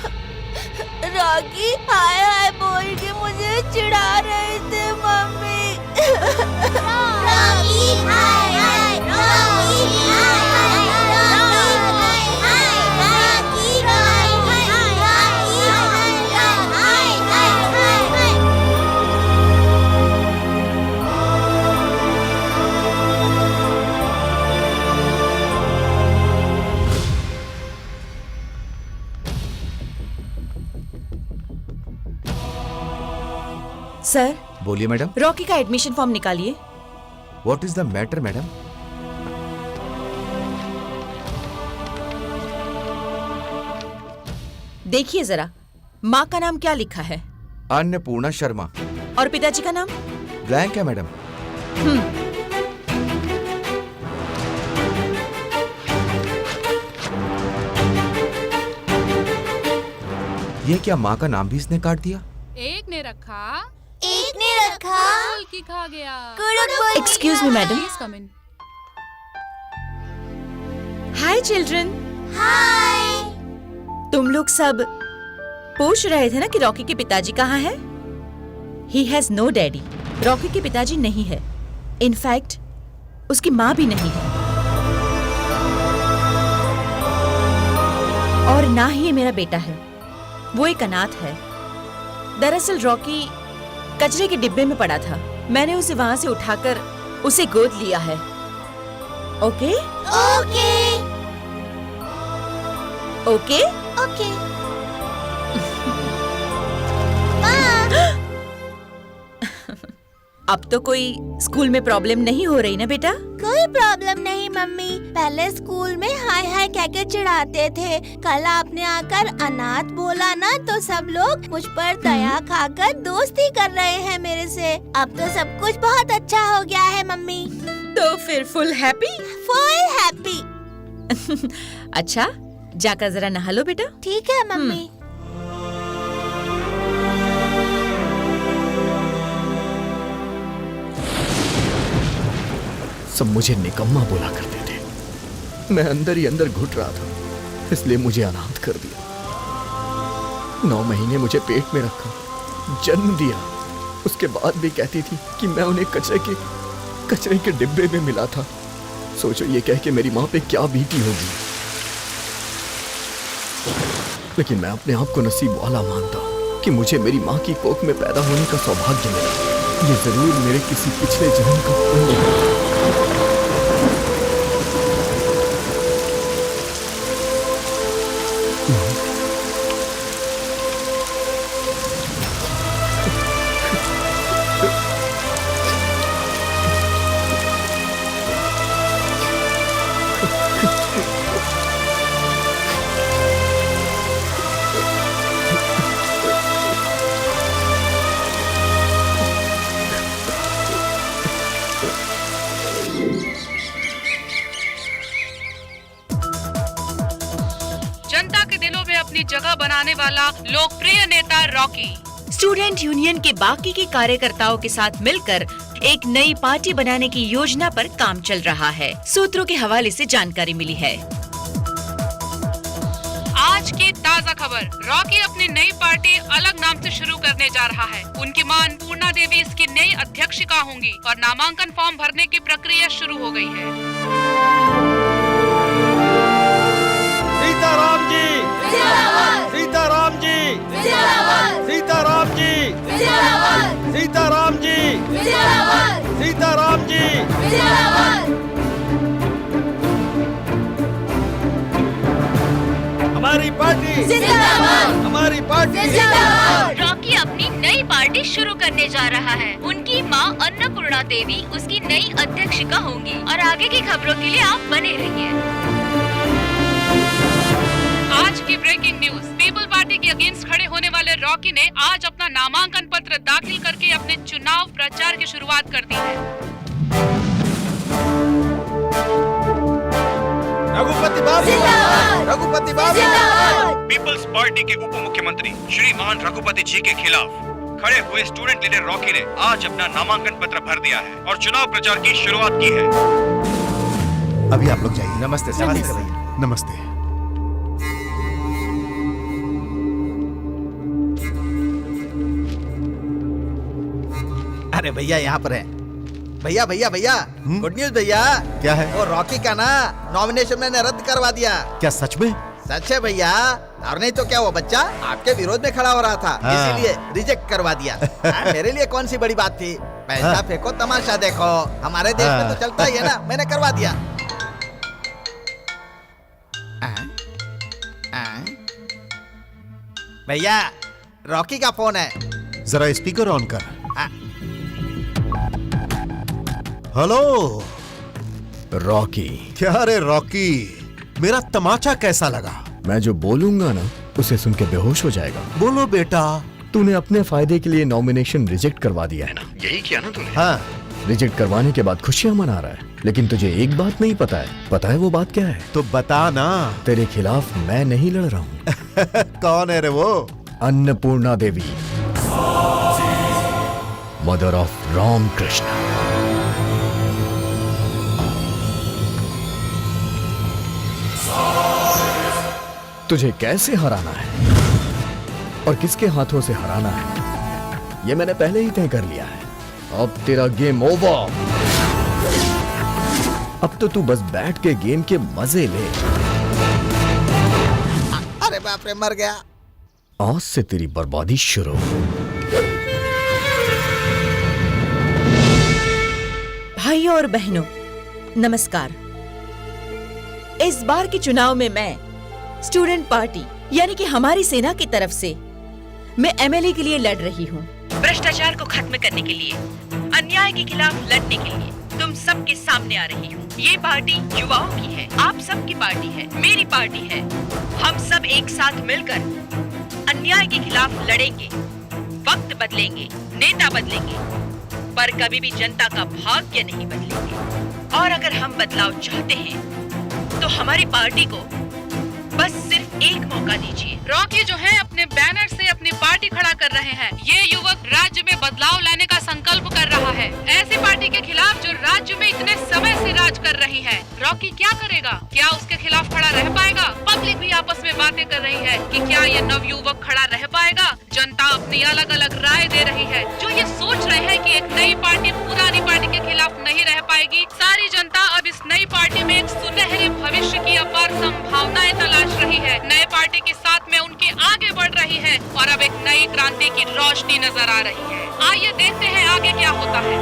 रॉकी हाय हाय बोल के मुझे चिढ़ा रहे थे मम्मी। रॉकी हाय हाय, रॉकी हाय हाय, रॉकी हाय हाय, रॉकी हाय हाय, रॉकी हाय हाय। सर बोलिए मैडम। रॉकी का एडमिशन फॉर्म निकालिए। What is the matter madam? देखिए जरा, माँ का नाम क्या लिखा है? अन्नपूर्णा शर्मा। और पिताजी का नाम? ब्लैंक है मैडम। ये क्या, माँ का नाम भी इसने काट दिया? एक ने रखा, एक ने रखा, फूल की खा गया। Excuse me madam. Please come in. Hi children. Hi. तुम लोग सब पूछ रहे थे ना कि रॉकी के पिताजी कहाँ हैं? He has no daddy। Rocky के पिताजी नहीं है। इनफैक्ट उसकी माँ भी नहीं है, और ना ही ये मेरा बेटा है। वो एक अनाथ है। दरअसल रॉकी कचरे के डिब्बे में पड़ा था, मैंने उसे वहां से उठाकर उसे गोद लिया है। Okay okay okay okay. अब तो कोई स्कूल में प्रॉब्लम नहीं हो रही ना बेटा? कोई प्रॉब्लम नहीं मम्मी। पहले स्कूल में हाय हाय कह के चिढ़ाते थे। कल आपने आकर अनाथ बोला ना, तो सब लोग मुझ पर दया खाकर दोस्ती कर रहे हैं मेरे से। अब तो सब कुछ बहुत अच्छा हो गया है मम्मी। तो फिर फुल हैप्पी? Full happy. अच्छा जाकर जरा नहा लो बेटा। ठीक है मम्मी। सब मुझे निकम्मा बोला करते थे। मैं अंदर ही अंदर घुट रहा था, इसलिए मुझे अनाथ कर दिया। 9 महीने मुझे पेट में रखा, जन्म दिया। उसके बाद भी कहती थी कि मैं उन्हें कचरे के डिब्बे में मिला था। सोचो ये कह के मेरी माँ पे क्या बीती होगी। लेकिन मैं अपने आप को नसीब वाला मानता हूँ कि मुझे मेरी माँ की कोख में पैदा होने का सौभाग्य मिला। ये जरूर मेरे किसी पिछले जन्म का पुण्य है। जनता के दिलों में अपनी जगह बनाने वाला लोकप्रिय नेता रॉकी स्टूडेंट यूनियन के बाकी के कार्यकर्ताओं के साथ मिलकर एक नई पार्टी बनाने की योजना पर काम चल रहा है, सूत्रों के हवाले से जानकारी मिली है। आज की ताज़ा खबर, रॉकी अपनी नई पार्टी अलग नाम से शुरू करने जा रहा है। उनकी मां अन्नपूर्णा देवी इसकी नई अध्यक्षिका होंगी और नामांकन फॉर्म भरने की प्रक्रिया शुरू हो गई है। सीताराम जी सीताराम जी सीताराम जी सीताराम जी सीताराम जी। हमारी पार्टी जिंदाबाद, हमारी पार्टी रॉकी अपनी नई पार्टी शुरू करने जा रहा है। उनकी माँ अन्नपूर्णा देवी उसकी नई अध्यक्षिका होंगी और आगे की खबरों के लिए आप बने रहिए। आज की ब्रेकिंग न्यूज, पीपल पार्टी के अगेंस्ट खड़े होने वाले रॉकी ने आज अपना नामांकन पत्र दाखिल करके अपने चुनाव प्रचार की शुरुआत कर दी है। रघुपति बाबू, रघुपति बाबू। पीपल्स पार्टी के उप मुख्यमंत्री श्रीमान रघुपति जी के खिलाफ खड़े हुए स्टूडेंट लीडर रॉकी ने आज अपना नामांकन पत्र भर दिया है और चुनाव प्रचार की शुरुआत की है। अभी आप लोग जाइए। नमस्ते सर। नमस्ते भैया। नमस्ते। अरे भैया यहाँ पर है। भैया भैया भैया, गुड न्यूज भैया। क्या है? वो रॉकी का ना नॉमिनेशन मैंने रद्द करवा दिया। क्या सच में? सच है भैया, और नहीं तो क्या वो बच्चा आपके विरोध में खड़ा हो रहा था, हाँ। इसीलिए रिजेक्ट करवा दिया। मेरे लिए कौन सी बड़ी बात थी, पैसा हाँ। फेंको तमाशा देखो, हमारे देश में तो चलता ही है ना, मैंने करवा दिया। भैया रॉकी का फोन है, जरा स्पीकर ऑन कर। Hello Rocky. क्या रे रॉकी, मेरा तमाचा कैसा लगा? मैं जो बोलूंगा ना उसे सुन के बेहोश हो जाएगा। बोलो बेटा। तूने अपने फायदे के लिए नॉमिनेशन रिजेक्ट करवा दिया है ना? यही किया ना तूने? हाँ। रिजेक्ट करवाने के बाद खुशियां मना रहा है, लेकिन तुझे एक बात नहीं पता है। पता है वो बात क्या है? तो बता ना। तेरे खिलाफ मैं नहीं लड़ रहा हूँ। कौन है रे वो? अन्नपूर्णा देवी, मदर ऑफ राम कृष्ण। तुझे कैसे हराना है और किसके हाथों से हराना है, ये मैंने पहले ही तय कर लिया है। अब तेरा गेम ओवर। अब तो तू बस बैठ के गेम के मजे ले। अरे बाप रे, मर गया। आज से तेरी बर्बादी शुरू। भाइयों और बहनों, नमस्कार। इस बार के चुनाव में मैं स्टूडेंट पार्टी यानी कि हमारी सेना की तरफ से मैं एमएलए के लिए लड़ रही हूँ। भ्रष्टाचार को खत्म करने के लिए, अन्याय के खिलाफ लड़ने के लिए तुम सबके सामने आ रही हूँ। ये पार्टी युवाओं की है, आप सबकी पार्टी है, मेरी पार्टी है। हम सब एक साथ मिलकर अन्याय के खिलाफ लड़ेंगे। वक्त बदलेंगे, नेता बदलेंगे, पर कभी भी जनता का भाग्य नहीं बदलेंगे। और अगर हम बदलाव चाहते हैं तो हमारी पार्टी को बस सिर्फ एक मौका दीजिए। रॉकी जो है अपने बैनर से अपनी पार्टी खड़ा कर रहे हैं। ये युवक राज्य में बदलाव लाने का संकल्प कर रहा है, ऐसी पार्टी के खिलाफ जो राज्य में इतने समय से राज कर रही है। रॉकी क्या करेगा? क्या उसके खिलाफ खड़ा रह पाएगा? पब्लिक भी आपस में बातें कर रही है कि क्या ये नवयुवक खड़ा रह पाएगा। जनता अपनी अलग अलग राय दे रही है। जो ये सोच रहे हैं कि एक नई पार्टी पुरानी पार्टी के खिलाफ नहीं रह पाएगी, सारी जनता अब इस नई पार्टी में एक सुनहरे भविष्य की अपार संभावनाएं तलाश रही है। नए पार्टी के साथ में उनके आगे बढ़ रही है और अब एक नई क्रांति की रोशनी नजर आ रही है। आइए देखते हैं आगे क्या होता है।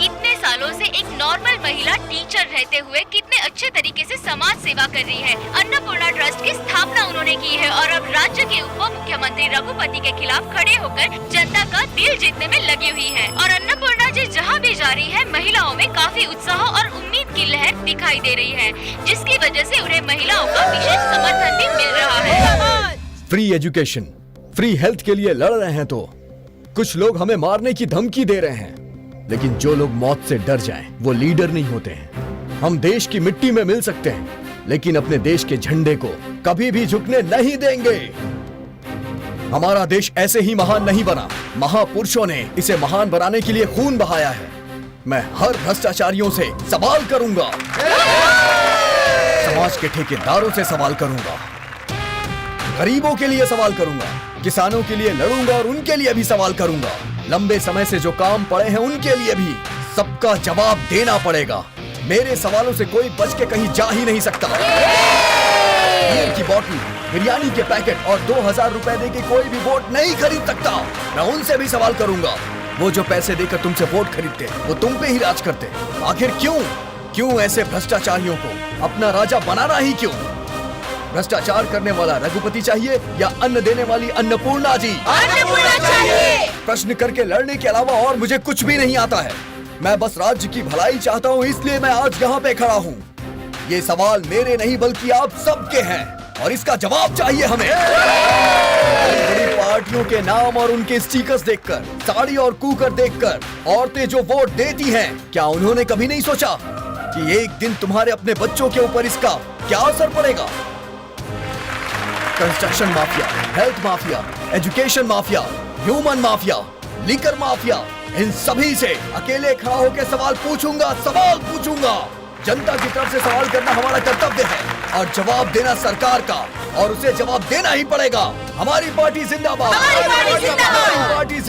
इतने सालों से एक नॉर्मल महिला टीचर रहते हुए कितने अच्छे तरीके से समाज सेवा कर रही है। अन्नपूर्णा ट्रस्ट की स्थापना उन्होंने की है और अब राज्य के उप मुख्यमंत्री रघुपति के खिलाफ खड़े होकर जनता का दिल जीतने में लगी हुई है। और अन्नपूर्णा जी जहाँ भी जा रही है, महिलाओं में काफी उत्साह और उम्मीद की लहर दिखाई दे रही है, जिसकी वजह से उन्हें महिलाओं का विशेष समर्थन भी मिल रहा है। फ्री एजुकेशन, फ्री हेल्थ के लिए लड़ रहे हैं तो कुछ लोग हमें मारने की धमकी दे रहे हैं, लेकिन जो लोग मौत से डर जाएं, वो लीडर नहीं होते हैं। हम देश की मिट्टी में मिल सकते हैं, लेकिन अपने देश के झंडे को कभी भी झुकने नहीं देंगे। हमारा देश ऐसे ही महान नहीं बना, महापुरुषों ने इसे महान बनाने के लिए खून बहाया है। मैं हर भ्रष्टाचारियों से सवाल करूंगा, समाज के ठेकेदारों से सवाल करूंगा, गरीबों के लिए सवाल करूंगा, किसानों के लिए लड़ूंगा और उनके लिए भी सवाल करूंगा। लंबे समय से जो काम पड़े हैं उनके लिए भी सबका जवाब देना पड़ेगा। मेरे सवालों से कोई बच के कहीं जा ही नहीं सकता। बियर की बोतल, बिरयानी के पैकेट और 2000 रुपए देके कोई भी वोट नहीं खरीद सकता। मैं उनसे भी सवाल करूंगा, वो जो पैसे देकर तुमसे वोट खरीदते वो तुम पे ही राज करते। आखिर क्यों? क्यों ऐसे भ्रष्टाचारियों को अपना राजा बनाना ही क्यों? भ्रष्टाचार करने वाला रघुपति चाहिए या अन्न देने वाली अन्नपूर्णा जी? अन्नपूर्णा चाहिए। प्रश्न करके लड़ने के अलावा और मुझे कुछ भी नहीं आता है। मैं बस राज्य की भलाई चाहता हूँ, इसलिए मैं आज यहाँ पे खड़ा हूँ। ये सवाल मेरे नहीं बल्कि आप सबके हैं और इसका जवाब चाहिए हमें। बड़ी पार्टियों के नाम और उनके स्टिकर्स देखकर, साड़ी और कुकर देखकर औरतें जो वोट देती हैं, क्या उन्होंने कभी नहीं सोचा कि एक दिन तुम्हारे अपने बच्चों के ऊपर इसका क्या असर पड़ेगा? Construction mafia, health mafia, education mafia, human mafia, liquor mafia, इन सभी से अकेले खड़ा होकर सवाल पूछूंगा। जनता की तरफ से सवाल करना हमारा कर्तव्य है और जवाब देना सरकार का, और उसे जवाब देना ही पड़ेगा। हमारी पार्टी जिंदाबाद। हमारी पार्टी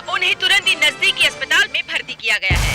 उन्हें तुरंत ही नजदीकी अस्पताल में भर्ती किया गया है।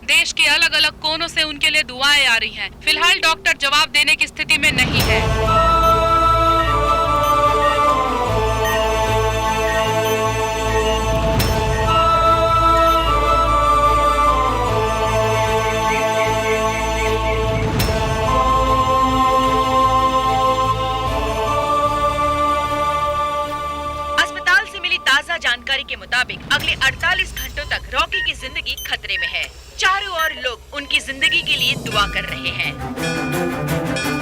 देश के अलग अलग कोनों से उनके लिए दुआएं आ रही हैं। फिलहाल डॉक्टर जवाब देने की स्थिति में नहीं है। अस्पताल से मिली ताजा जानकारी के मुताबिक अगले 48 घंटों तक रॉकी की जिंदगी खतरे में है। चारों ओर लोग उनकी जिंदगी के लिए दुआ कर रहे हैं।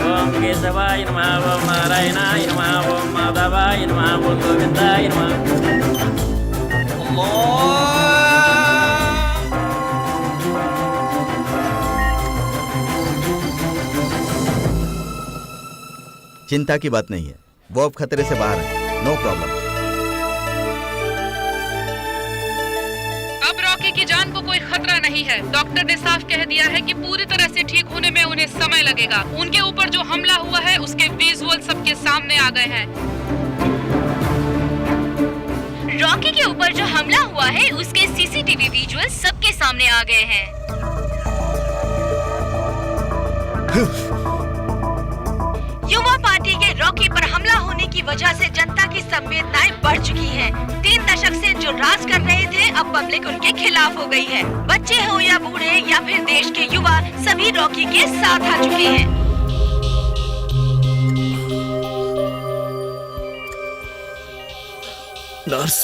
ओम केशवाय नमः, ओम नारायणाय नमः, ओम माधवाय नमः, ओम गोविंदाय नमः। चिंता की बात नहीं है, वो अब खतरे से बाहर है। No problem. की जान को कोई खतरा नहीं है। डॉक्टर ने साफ कह दिया है कि पूरी तरह से ठीक होने में उन्हें समय लगेगा। उनके ऊपर जो हमला हुआ है उसके विजुअल सबके सामने आ गए हैं। रॉकी के ऊपर जो हमला हुआ है उसके सीसीटीवी विजुअल सबके सामने आ गए हैं। युवा पार्टी के रॉकी पर हमला होने की वजह से जनता की संवेदनाएं बढ़ चुकी हैं। 3 दशक से जो राज कर रहे थे अब पब्लिक उनके खिलाफ हो गई है। बच्चे हो या बूढ़े या फिर देश के युवा, सभी रॉकी के साथ आ चुके हैं। नर्स,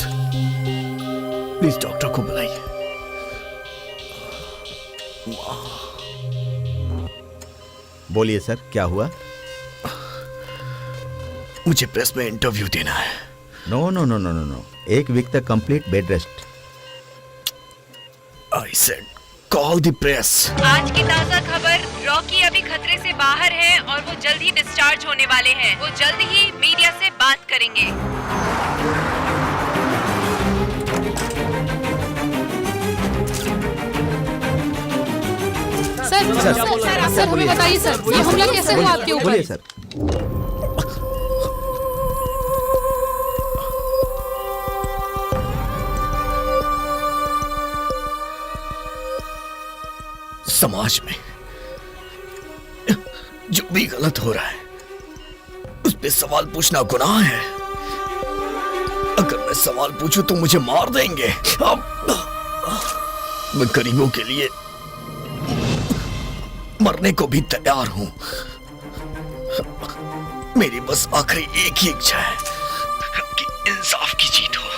प्लीज डॉक्टर को बुलाइए। बोलिए सर, क्या हुआ? मुझे प्रेस में इंटरव्यू देना है। No no no no no no, 1 week तक complete bed rest. I said call the press. आज की ताजा खबर, रॉकी अभी खतरे से बाहर है और वो जल्द ही डिस्चार्ज होने वाले हैं। वो जल्द ही मीडिया से बात करेंगे। सर हमें बताइए सर, ये हमला कैसे हुआ आपके ऊपर? बोलिए सर। समाज में जो भी गलत हो रहा है उस पे सवाल पूछना गुनाह है। अगर मैं सवाल पूछूं तो मुझे मार देंगे। अब मैं गरीबों के लिए मरने को भी तैयार हूं। मेरी बस आखिरी एक ही इच्छा है कि इंसाफ की जीत हो।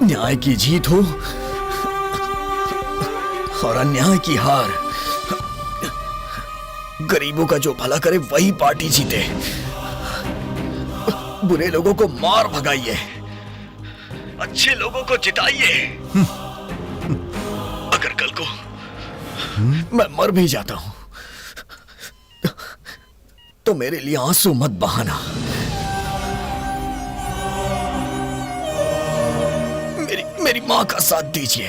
न्याय की जीत हो और अन्याय की हार। गरीबों का जो भला करे वही पार्टी जीते। बुरे लोगों को मार भगाइए, अच्छे लोगों को जिताइए। अगर कल को मैं मर भी जाता हूं तो मेरे लिए आंसू मत बहाना। मेरी मां का साथ दीजिए।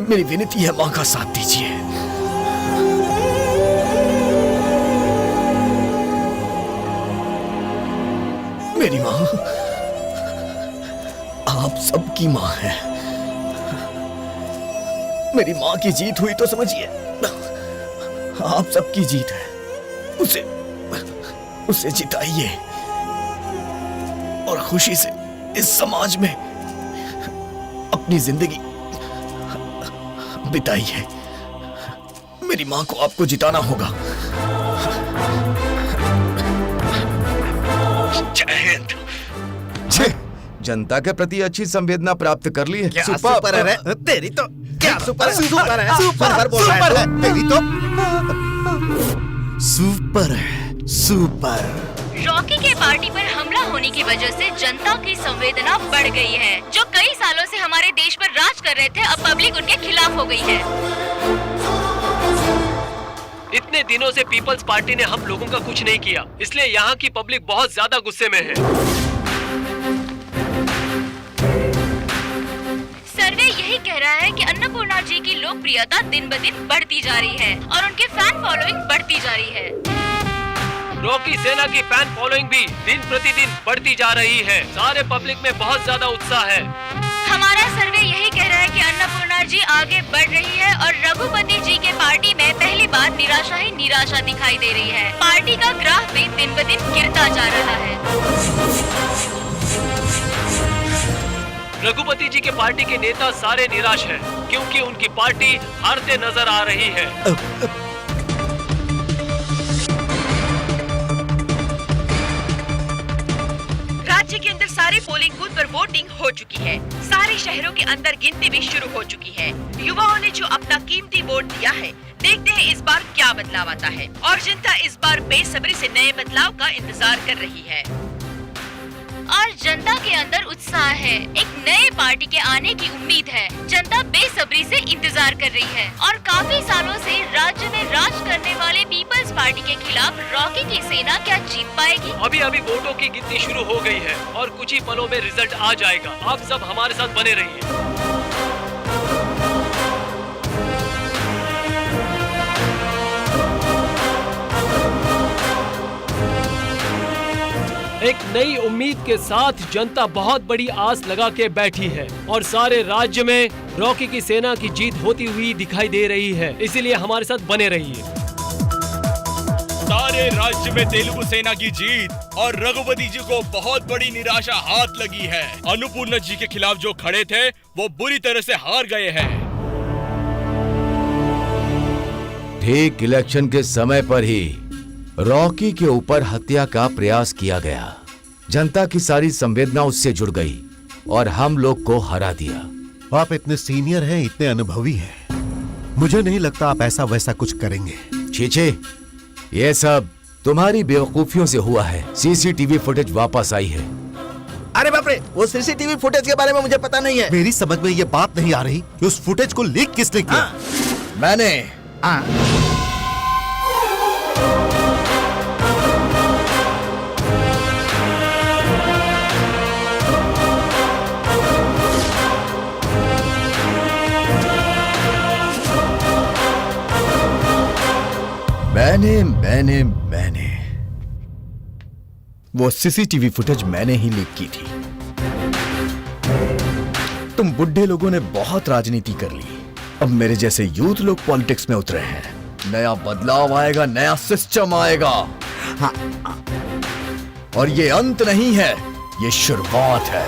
मेरी विनती है, मां का साथ दीजिए। मेरी मां आप सबकी मां है। मेरी मां की जीत हुई तो समझिए आप सबकी जीत है। उसे जिताइए और खुशी से इस समाज में अपनी जिंदगी बिताइए। मेरी मां को आपको जिताना होगा। जय हिंद। जनता के प्रति अच्छी संवेदना प्राप्त कर ली है। क्या सुपर है रे? तेरी तो क्या सुपर है? सुपर है, सुपर बोल रहा है। तेरी तो सुपर है, सुपर। रॉकी के पार्टी पर हमला होने की वजह से जनता की संवेदना बढ़ गई है। जो कई सालों से हमारे देश पर राज कर रहे थे, अब पब्लिक उनके खिलाफ हो गई है। इतने दिनों से पीपल्स पार्टी ने हम लोगों का कुछ नहीं किया, इसलिए यहाँ की पब्लिक बहुत ज्यादा गुस्से में है। सर्वे यही कह रहा है कि अन्नपूर्णा जी की लोकप्रियता दिन ब दिन बढ़ती जा रही है और उनके फैन फॉलोइंग बढ़ती जा रही है। रॉकी सेना की फैन फॉलोइंग भी दिन प्रतिदिन बढ़ती जा रही है। सारे पब्लिक में बहुत ज्यादा उत्साह है। हमारा सर्वे यही कह रहा है कि अन्नपूर्णा जी आगे बढ़ रही है और रघुपति जी के पार्टी में पहली बार निराशा ही निराशा दिखाई दे रही है। पार्टी का ग्राफ भी दिन ब दिन गिरता जा रहा है। रघुपति जी के पार्टी के नेता सारे निराश हैं, क्योंकि उनकी पार्टी हारते नजर आ रही है। राज्य के अंदर सारे पोलिंग बूथ पर वोटिंग हो चुकी है। सारे शहरों के अंदर गिनती भी शुरू हो चुकी है। युवाओं ने जो अपना कीमती वोट दिया है, देखते हैं इस बार क्या बदलाव आता है। और जनता इस बार बेसब्री से नए बदलाव का इंतजार कर रही है। और जनता के अंदर उत्साह है, एक नए पार्टी के आने की उम्मीद है। जनता बेसब्री से इंतजार कर रही है और काफी सालों से राज्य में राज करने वाले पीपल्स पार्टी के खिलाफ रॉकी की सेना क्या जीत पाएगी? अभी अभी वोटों की गिनती शुरू हो गई है और कुछ ही पलों में रिजल्ट आ जाएगा। आप सब हमारे साथ बने रहिए। एक नई उम्मीद के साथ जनता बहुत बड़ी आस लगा के बैठी है और सारे राज्य में रॉकी की सेना की जीत होती हुई दिखाई दे रही है। इसीलिए हमारे साथ बने रहिए। सारे राज्य में तेलुगु सेना की जीत और रघुपति जी को बहुत बड़ी निराशा हाथ लगी है। अन्नपूर्णा जी के खिलाफ जो खड़े थे वो बुरी तरह से हार गए हैं। ठीक इलेक्शन के समय पर ही रॉकी के ऊपर हत्या का प्रयास किया गया। जनता की सारी संवेदना उससे जुड़ गई और हम लोग को हरा दिया। आप इतने सीनियर हैं, इतने अनुभवी हैं, मुझे नहीं लगता आप ऐसा वैसा कुछ करेंगे। छीछे, ये सब तुम्हारी बेवकूफियों से हुआ है। सीसीटीवी फुटेज वापस आई है। अरे बाप रे, वो सीसीटीवी फुटेज के बारे में मुझे पता नहीं है। मेरी समझ में ये बात नहीं आ रही कि उस फुटेज को लीक किसने किया। मैंने। मैंने वो सीसीटीवी फुटेज मैंने ही लीक की थी। तुम बुढ़े लोगों ने बहुत राजनीति कर ली, अब मेरे जैसे यूथ लोग पॉलिटिक्स में उतरे हैं। नया बदलाव आएगा, नया सिस्टम आएगा। हाँ। और ये अंत नहीं है, ये शुरुआत है।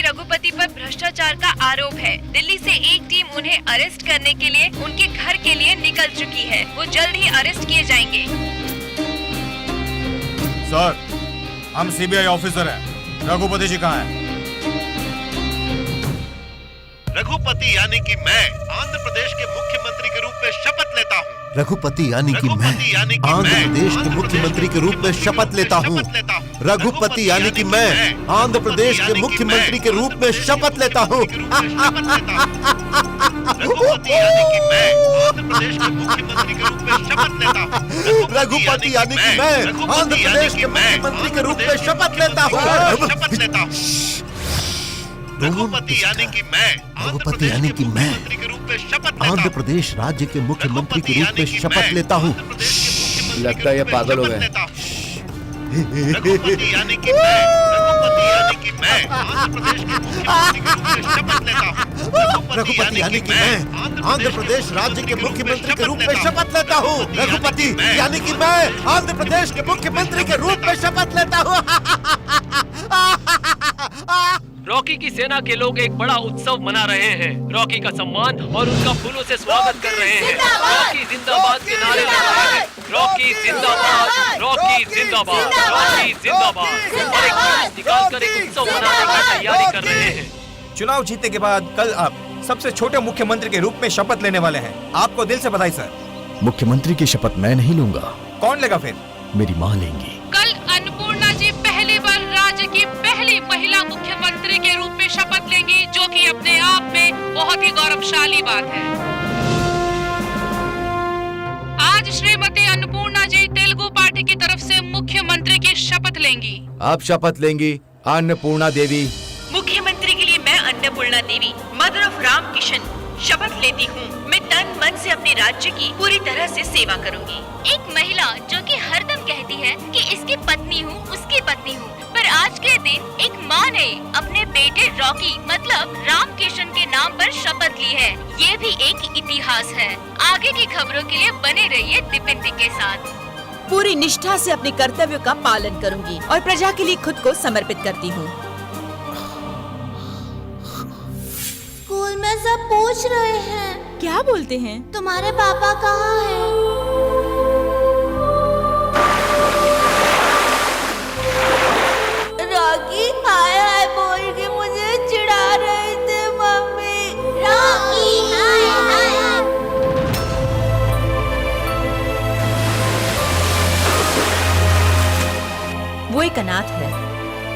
रघुपति पर भ्रष्टाचार का आरोप है। दिल्ली से एक टीम उन्हें अरेस्ट करने के लिए उनके घर के लिए निकल चुकी है। वो जल्द ही अरेस्ट किए जाएंगे। सर, हम सीबीआई ऑफिसर हैं। रघुपति जी कहाँ हैं? रघुपति यानी कि मैं आंध्र प्रदेश के मुख्यमंत्री के रूप में शपथ लेता हूँ। रघुपति यानी कि मैं आंध्र प्रदेश के मुख्यमंत्री के रूप में शपथ लेता हूँ। रघुपति यानी कि मैं आंध्र प्रदेश के मुख्यमंत्री के रूप में शपथ लेता हूँ। रघुपति यानी कि मैं आंध्र प्रदेश के मुख्यमंत्री के रूप में शपथ लेता हूँ। रघुपति यानी कि मैं आंध्र प्रदेश के मुख्यमंत्री के रूप में शपथ लेता हूँ। रघुपति यानी कि मैं आंध्र प्रदेश राज्य के मुख्यमंत्री के रूप में शपथ लेता हूँ। लगता है ये पागल हो गए। रघुपति यानी कि मैं आंध्र प्रदेश के मुख्यमंत्री के रूप में शपथ लेता हूँ। रघुपति यानी कि मैं आंध्र प्रदेश राज्य के मुख्यमंत्री के रूप में शपथ लेता हूँ। रघुपति यानी कि मैं आंध्र प्रदेश के मुख्यमंत्री के रूप में शपथ लेता हूँ। रॉकी की सेना के लोग एक बड़ा उत्सव मना रहे हैं। रॉकी का सम्मान और उनका फूलों से स्वागत कर रहे हैं। रॉकी जिंदाबाद के नारे लगा रहे हैं। रॉकी जिंदाबाद, रॉकी जिंदाबाद, रॉकी जिंदाबाद। और एक जुलूस निकालकर एक उत्सव मनाने की तैयारी कर रहे हैं। चुनाव जीतने के बाद कल आप सबसे छोटे मुख्यमंत्री के रूप में शपथ लेने वाले हैं। आपको दिल से बधाई सर। मुख्यमंत्री की शपथ मैं नहीं लूंगा। कौन लेगा फिर? मेरी माँ लेंगी। कल अन्नपूर्णा जी पहली बार राज्य की पहली महिला मुख्यमंत्री के रूप में शपथ लेंगी, जो कि अपने आप में बहुत ही गौरवशाली बात है। आज श्रीमती अन्नपूर्णा जी तेलुगु पार्टी की तरफ से मुख्यमंत्री की शपथ लेंगी। आप शपथ लेंगी अन्नपूर्णा देवी। मुख्यमंत्री के लिए मैं अन्नपूर्णा देवी, मदर ऑफ राम किशन, शपथ लेती हूँ। मैं तन मन से अपने राज्य की पूरी तरह से सेवा करूँगी। एक महिला जो कि हरदम कहती है कि इसकी पत्नी हूँ, उसकी पत्नी हूँ, पर आज के दिन एक माँ ने अपने बेटे रॉकी मतलब राम किशन के नाम पर शपथ ली है। ये भी एक इतिहास है। आगे की खबरों के लिए बने रहिए दीपिंदी के साथ। पूरी निष्ठा से अपने कर्तव्यों का पालन करूंगी और प्रजा के लिए खुद को समर्पित करती हूँ। स्कूल में सब पूछ रहे हैं। क्या बोलते हैं? तुम्हारे पापा कहाँ हैं? रॉकी हाय हाय बोल के मुझे चिढ़ा रहे थे मम्मी। रॉकी हाय हाय। वो एक अनाथ है।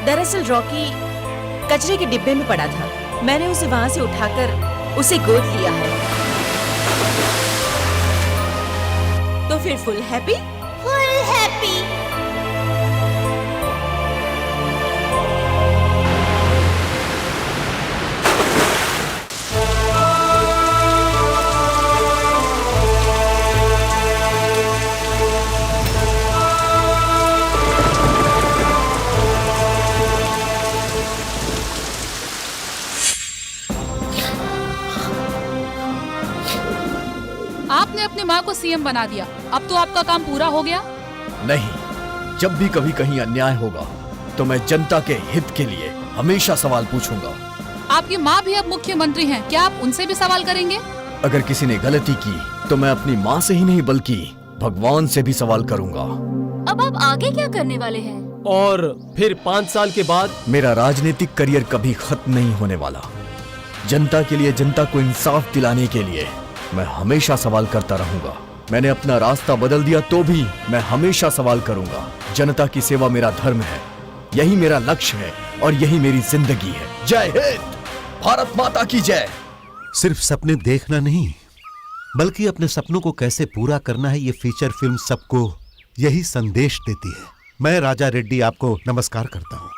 दरअसल रॉकी कचरे के डिब्बे में पड़ा था। मैंने उसे वहां से उठाकर उसे गोद लिया है। तो फिर फुल हैप्पी? Full happy. आपने अपने माँ को सीएम बना दिया, अब तो आपका काम पूरा हो गया? नहीं, जब भी कभी कहीं अन्याय होगा तो मैं जनता के हित के लिए हमेशा सवाल पूछूंगा। आपकी माँ भी अब मुख्यमंत्री हैं, क्या आप उनसे भी सवाल करेंगे? अगर किसी ने गलती की तो मैं अपनी माँ से ही नहीं बल्कि भगवान से भी सवाल करूंगा। अब आप आगे क्या करने वाले हैं? और फिर 5 साल के बाद? मेरा राजनीतिक करियर कभी खत्म नहीं होने वाला। जनता के लिए, जनता को इंसाफ दिलाने के लिए मैं हमेशा सवाल करता रहूंगा। मैंने अपना रास्ता बदल दिया तो भी मैं हमेशा सवाल करूंगा। जनता की सेवा मेरा धर्म है, यही मेरा लक्ष्य है और यही मेरी जिंदगी है। जय हिंद, भारत माता की जय। सिर्फ सपने देखना नहीं, बल्कि अपने सपनों को कैसे पूरा करना है, ये फीचर फिल्म सबको यही संदेश देती है। मैं राजा रेड्डी आपको नमस्कार करता हूँ।